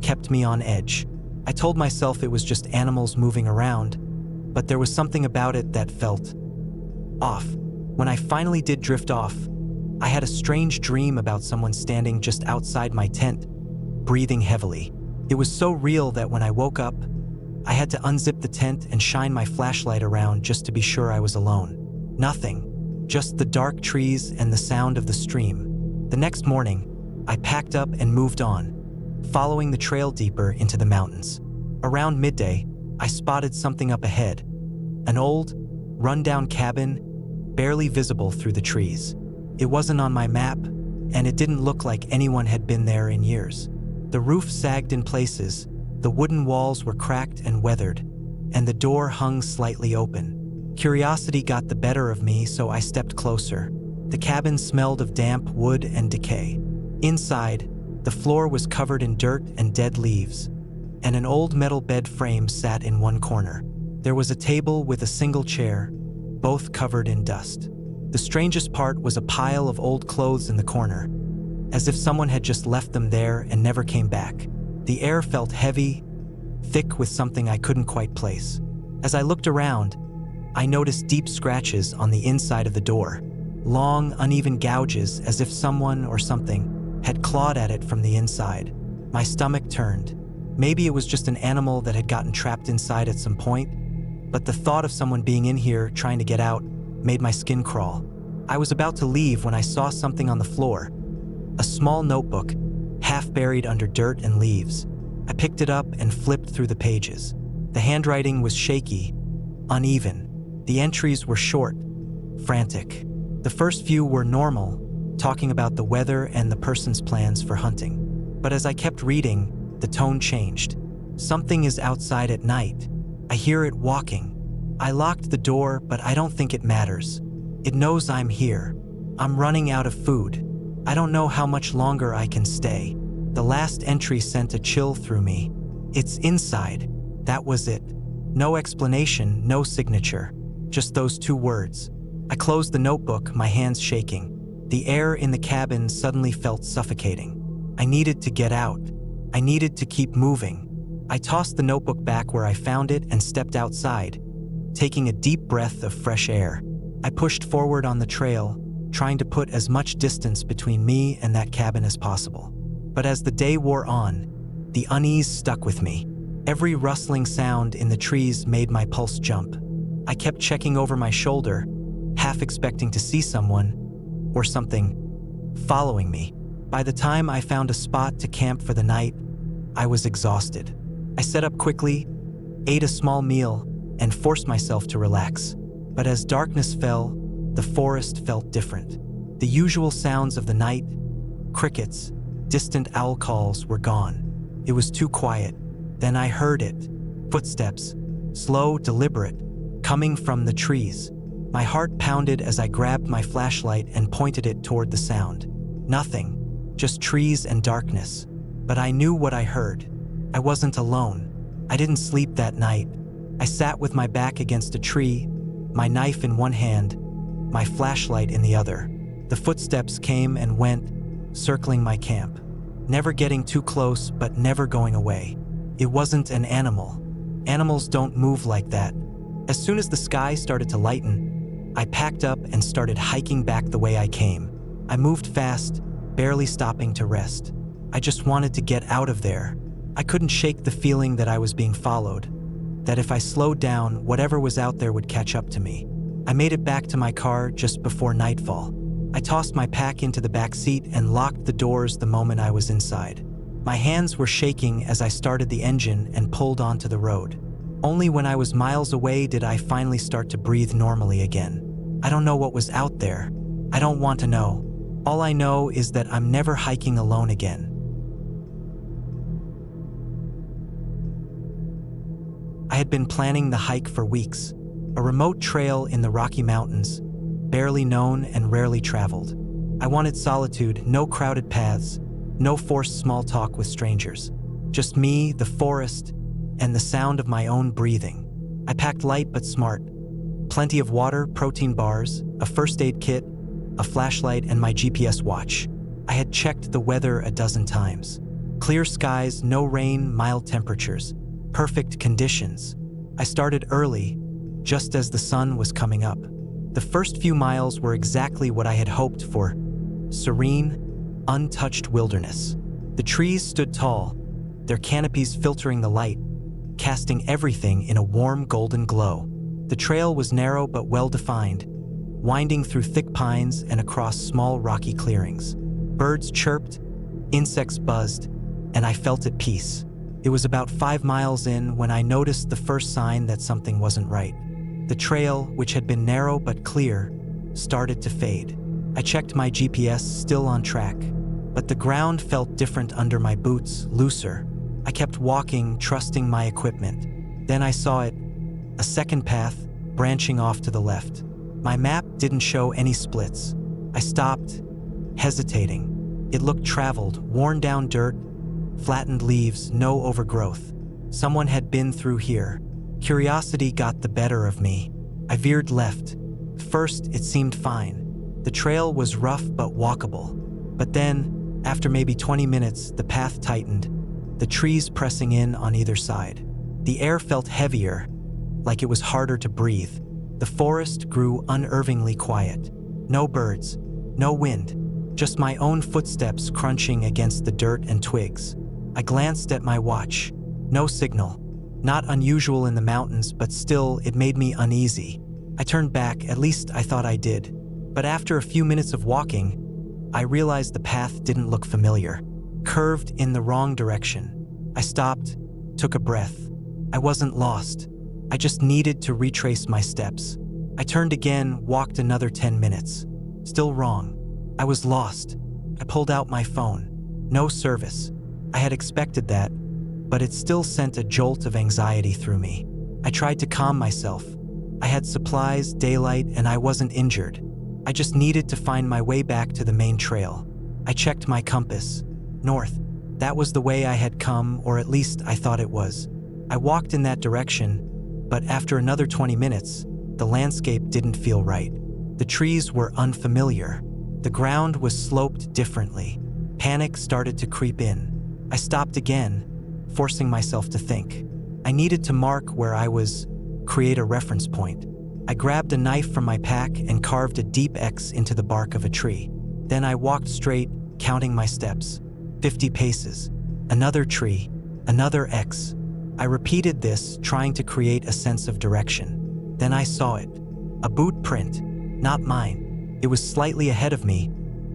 kept me on edge. I told myself it was just animals moving around, but there was something about it that felt off. When I finally did drift off, I had a strange dream about someone standing just outside my tent, breathing heavily. It was so real that when I woke up, I had to unzip the tent and shine my flashlight around just to be sure I was alone. Nothing, just the dark trees and the sound of the stream. The next morning, I packed up and moved on, following the trail deeper into the mountains. Around midday, I spotted something up ahead, an old, run-down cabin, barely visible through the trees. It wasn't on my map, and it didn't look like anyone had been there in years. The roof sagged in places, the wooden walls were cracked and weathered, and the door hung slightly open. Curiosity got the better of me, so I stepped closer. The cabin smelled of damp wood and decay. Inside, the floor was covered in dirt and dead leaves, and an old metal bed frame sat in one corner. There was a table with a single chair, both covered in dust. The strangest part was a pile of old clothes in the corner, as if someone had just left them there and never came back. The air felt heavy, thick with something I couldn't quite place. As I looked around, I noticed deep scratches on the inside of the door, long, uneven gouges as if someone or something had clawed at it from the inside. My stomach turned. Maybe it was just an animal that had gotten trapped inside at some point, but the thought of someone being in here trying to get out made my skin crawl. I was about to leave when I saw something on the floor, a small notebook, half buried under dirt and leaves. I picked it up and flipped through the pages. The handwriting was shaky, uneven. The entries were short, frantic. The first few were normal, talking about the weather and the person's plans for hunting. But as I kept reading, the tone changed. Something is outside at night. I hear it walking. I locked the door, but I don't think it matters. It knows I'm here. I'm running out of food. I don't know how much longer I can stay. The last entry sent a chill through me. It's inside. That was it. No explanation, no signature. Just those two words. I closed the notebook, my hands shaking. The air in the cabin suddenly felt suffocating. I needed to get out. I needed to keep moving. I tossed the notebook back where I found it and stepped outside, taking a deep breath of fresh air. I pushed forward on the trail, trying to put as much distance between me and that cabin as possible. But as the day wore on, the unease stuck with me. Every rustling sound in the trees made my pulse jump. I kept checking over my shoulder, half expecting to see someone or something following me. By the time I found a spot to camp for the night, I was exhausted. I set up quickly, ate a small meal, and forced myself to relax. But as darkness fell, the forest felt different. The usual sounds of the night, crickets, distant owl calls were gone. It was too quiet. Then I heard it. Footsteps, slow, deliberate, coming from the trees. My heart pounded as I grabbed my flashlight and pointed it toward the sound. Nothing, just trees and darkness. But I knew what I heard. I wasn't alone. I didn't sleep that night. I sat with my back against a tree, my knife in one hand, my flashlight in the other. The footsteps came and went, circling my camp, never getting too close but never going away. It wasn't an animal. Animals don't move like that. As soon as the sky started to lighten, I packed up and started hiking back the way I came. I moved fast, barely stopping to rest. I just wanted to get out of there. I couldn't shake the feeling that I was being followed, that if I slowed down, whatever was out there would catch up to me. I made it back to my car just before nightfall. I tossed my pack into the back seat and locked the doors the moment I was inside. My hands were shaking as I started the engine and pulled onto the road. Only when I was miles away did I finally start to breathe normally again. I don't know what was out there, I don't want to know. All I know is that I'm never hiking alone again. I had been planning the hike for weeks, a remote trail in the Rocky Mountains, barely known and rarely traveled. I wanted solitude, no crowded paths, no forced small talk with strangers. Just me, the forest, and the sound of my own breathing. I packed light but smart. Plenty of water, protein bars, a first aid kit, a flashlight, and my GPS watch. I had checked the weather a dozen times. Clear skies, no rain, mild temperatures. Perfect conditions. I started early, just as the sun was coming up. The first few miles were exactly what I had hoped for. Serene, untouched wilderness. The trees stood tall, their canopies filtering the light, casting everything in a warm golden glow. The trail was narrow but well-defined, winding through thick pines and across small rocky clearings. Birds chirped, insects buzzed, and I felt at peace. It was about 5 miles in when I noticed the first sign that something wasn't right. The trail, which had been narrow but clear, started to fade. I checked my GPS, still on track, but the ground felt different under my boots, looser. I kept walking, trusting my equipment. Then I saw it, a second path, branching off to the left. My map didn't show any splits. I stopped, hesitating. It looked traveled, worn down dirt, flattened leaves, no overgrowth. Someone had been through here. Curiosity got the better of me. I veered left. First, it seemed fine. The trail was rough but walkable. But then, after maybe 20 minutes, the path tightened, the trees pressing in on either side. The air felt heavier, like it was harder to breathe. The forest grew unnervingly quiet. No birds, no wind, just my own footsteps crunching against the dirt and twigs. I glanced at my watch. No signal. Not unusual in the mountains, but still, it made me uneasy. I turned back, at least I thought I did. But after a few minutes of walking, I realized the path didn't look familiar. Curved in the wrong direction. I stopped, took a breath. I wasn't lost. I just needed to retrace my steps. I turned again, walked another 10 minutes. Still wrong. I was lost. I pulled out my phone. No service. I had expected that, but it still sent a jolt of anxiety through me. I tried to calm myself. I had supplies, daylight, and I wasn't injured. I just needed to find my way back to the main trail. I checked my compass. North. That was the way I had come, or at least I thought it was. I walked in that direction, but after another 20 minutes, the landscape didn't feel right. The trees were unfamiliar. The ground was sloped differently. Panic started to creep in. I stopped again, forcing myself to think. I needed to mark where I was, create a reference point. I grabbed a knife from my pack and carved a deep X into the bark of a tree. Then I walked straight, counting my steps. 50 paces. Another tree. Another X. I repeated this, trying to create a sense of direction. Then I saw it. A boot print. Not mine. It was slightly ahead of me,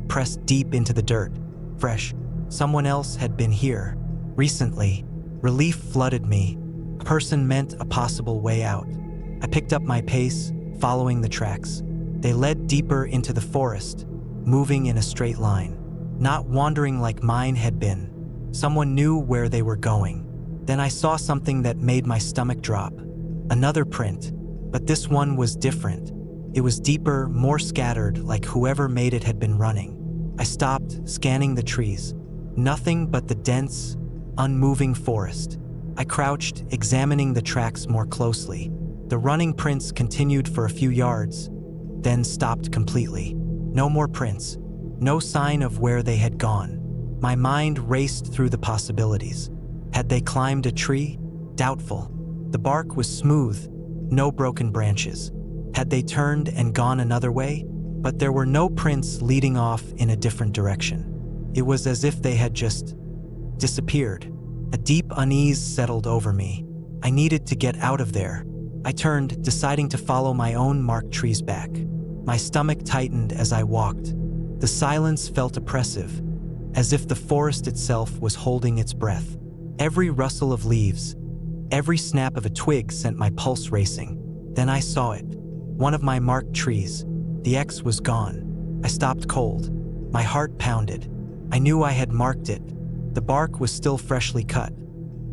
pressed deep into the dirt. Fresh. Someone else had been here. Recently. Relief flooded me. A person meant a possible way out. I picked up my pace, following the tracks. They led deeper into the forest, moving in a straight line. Not wandering like mine had been. Someone knew where they were going. Then I saw something that made my stomach drop. Another print, but this one was different. It was deeper, more scattered, like whoever made it had been running. I stopped, scanning the trees. Nothing but the dense, unmoving forest. I crouched, examining the tracks more closely. The running prints continued for a few yards, then stopped completely. No more prints. No sign of where they had gone. My mind raced through the possibilities. Had they climbed a tree? Doubtful. The bark was smooth, no broken branches. Had they turned and gone another way? But there were no prints leading off in a different direction. It was as if they had just disappeared. A deep unease settled over me. I needed to get out of there. I turned, deciding to follow my own marked trees back. My stomach tightened as I walked. The silence felt oppressive, as if the forest itself was holding its breath. Every rustle of leaves, every snap of a twig sent my pulse racing. Then I saw it. One of my marked trees. The X was gone. I stopped cold. My heart pounded. I knew I had marked it. The bark was still freshly cut,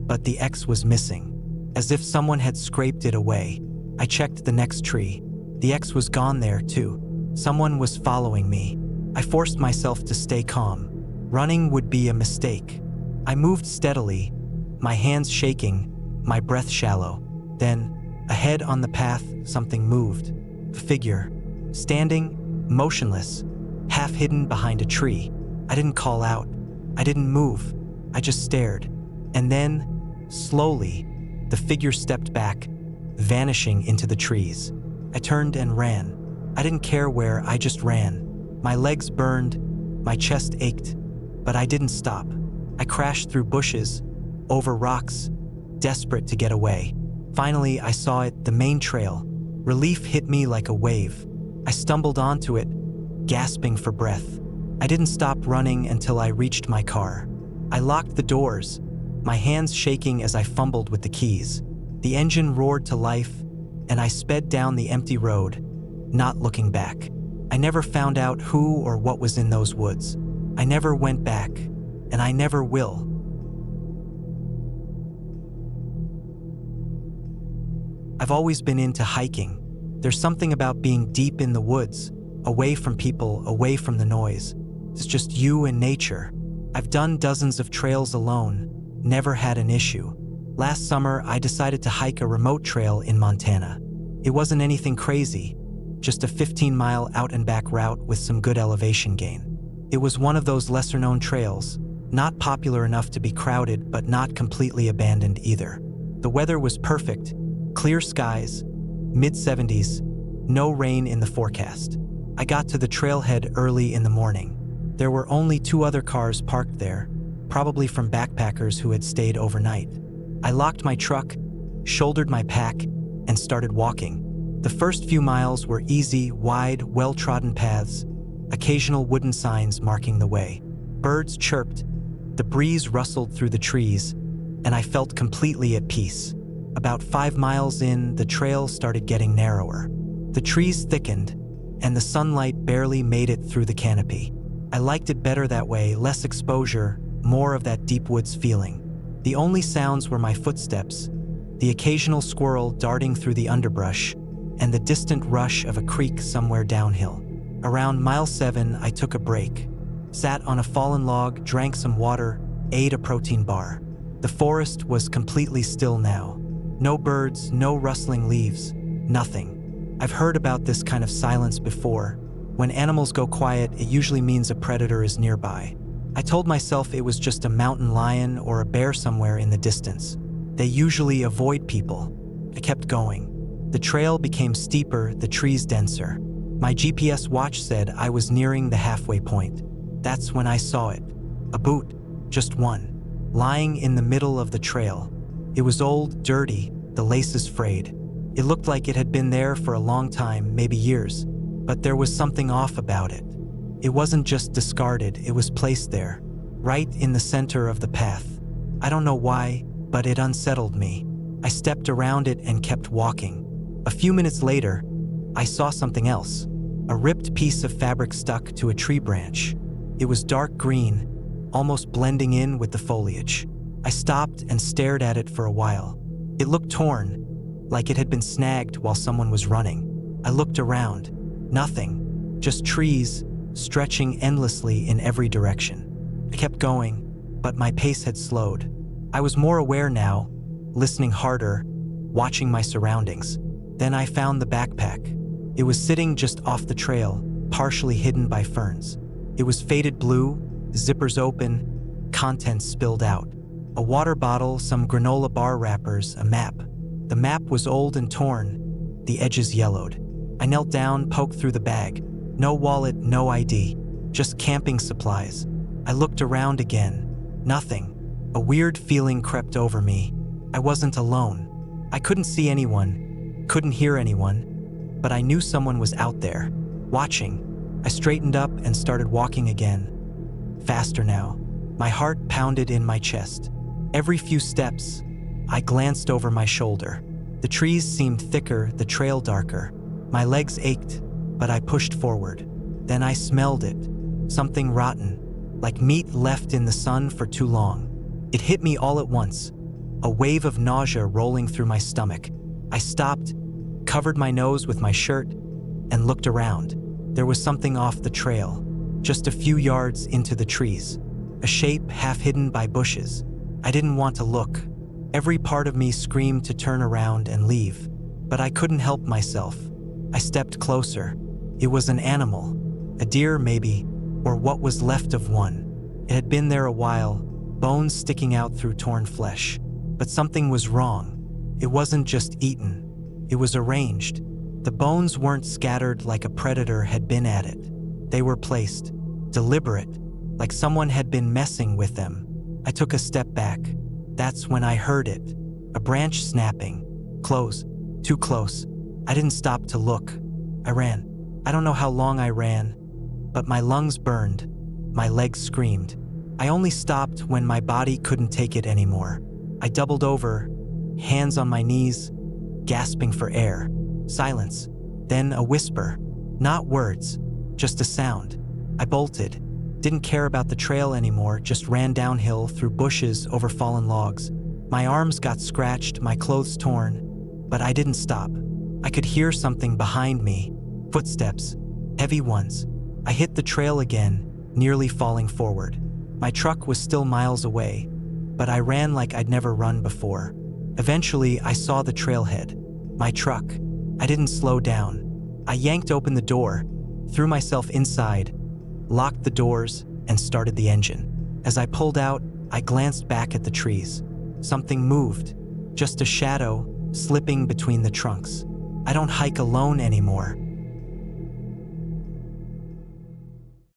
but the X was missing, as if someone had scraped it away. I checked the next tree. The X was gone there too. Someone was following me. I forced myself to stay calm. Running would be a mistake. I moved steadily, my hands shaking, my breath shallow. Then, ahead on the path, something moved. A figure, standing, motionless, half hidden behind a tree. I didn't call out. I didn't move. I just stared. And then, slowly, the figure stepped back, vanishing into the trees. I turned and ran. I didn't care where, I just ran. My legs burned, my chest ached, but I didn't stop. I crashed through bushes, over rocks, desperate to get away. Finally, I saw it, the main trail. Relief hit me like a wave. I stumbled onto it, gasping for breath. I didn't stop running until I reached my car. I locked the doors, my hands shaking as I fumbled with the keys. The engine roared to life, and I sped down the empty road, not looking back. I never found out who or what was in those woods. I never went back, and I never will. I've always been into hiking. There's something about being deep in the woods, away from people, away from the noise. It's just you and nature. I've done dozens of trails alone, never had an issue. Last summer, I decided to hike a remote trail in Montana. It wasn't anything crazy, just a 15-mile out-and-back route with some good elevation gain. It was one of those lesser-known trails, not popular enough to be crowded but not completely abandoned either. The weather was perfect, clear skies, mid-70s, no rain in the forecast. I got to the trailhead early in the morning. There were only 2 other cars parked there, probably from backpackers who had stayed overnight. I locked my truck, shouldered my pack, and started walking. The first few miles were easy, wide, well-trodden paths, occasional wooden signs marking the way. Birds chirped, the breeze rustled through the trees, and I felt completely at peace. About 5 miles in, the trail started getting narrower. The trees thickened, and the sunlight barely made it through the canopy. I liked it better that way, less exposure, more of that deep woods feeling. The only sounds were my footsteps, the occasional squirrel darting through the underbrush, and the distant rush of a creek somewhere downhill. Around mile 7, I took a break, sat on a fallen log, drank some water, ate a protein bar. The forest was completely still now. No birds, no rustling leaves, nothing. I've heard about this kind of silence before. When animals go quiet, it usually means a predator is nearby. I told myself it was just a mountain lion or a bear somewhere in the distance. They usually avoid people. I kept going. The trail became steeper, the trees denser. My GPS watch said I was nearing the halfway point. That's when I saw it. A boot, just one, lying in the middle of the trail. It was old, dirty, the laces frayed. It looked like it had been there for a long time, maybe years, but there was something off about it. It wasn't just discarded, it was placed there, right in the center of the path. I don't know why, but it unsettled me. I stepped around it and kept walking. A few minutes later, I saw something else. A ripped piece of fabric stuck to a tree branch. It was dark green, almost blending in with the foliage. I stopped and stared at it for a while. It looked torn, like it had been snagged while someone was running. I looked around. Nothing. Just trees, stretching endlessly in every direction. I kept going, but my pace had slowed. I was more aware now, listening harder, watching my surroundings. Then I found the backpack. It was sitting just off the trail, partially hidden by ferns. It was faded blue, zippers open, contents spilled out. A water bottle, some granola bar wrappers, a map. The map was old and torn, the edges yellowed. I knelt down, poked through the bag. No wallet, no ID, just camping supplies. I looked around again. Nothing. A weird feeling crept over me. I wasn't alone. I couldn't see anyone, couldn't hear anyone, but I knew someone was out there, watching. I straightened up and started walking again. Faster now. My heart pounded in my chest. Every few steps, I glanced over my shoulder. The trees seemed thicker, the trail darker. My legs ached, but I pushed forward. Then I smelled it. Something rotten, like meat left in the sun for too long. It hit me all at once, a wave of nausea rolling through my stomach. I stopped, covered my nose with my shirt, and looked around. There was something off the trail, just a few yards into the trees, a shape half hidden by bushes. I didn't want to look. Every part of me screamed to turn around and leave, but I couldn't help myself. I stepped closer. It was an animal, a deer maybe, or what was left of one. It had been there a while, bones sticking out through torn flesh. But something was wrong. It wasn't just eaten. It was arranged. The bones weren't scattered like a predator had been at it. They were placed, deliberate, like someone had been messing with them. I took a step back. That's when I heard it. A branch snapping. Close. Too close. I didn't stop to look. I ran. I don't know how long I ran, but my lungs burned. My legs screamed. I only stopped when my body couldn't take it anymore. I doubled over, hands on my knees, gasping for air. Silence. Then a whisper. Not words, just a sound. I bolted. Didn't care about the trail anymore, just ran downhill through bushes over fallen logs. My arms got scratched, my clothes torn, but I didn't stop. I could hear something behind me. Footsteps. Heavy ones. I hit the trail again, nearly falling forward. My truck was still miles away, but I ran like I'd never run before. Eventually, I saw the trailhead. My truck. I didn't slow down. I yanked open the door, threw myself inside, locked the doors, and started the engine. As I pulled out, I glanced back at the trees. Something moved, just a shadow slipping between the trunks. I don't hike alone anymore.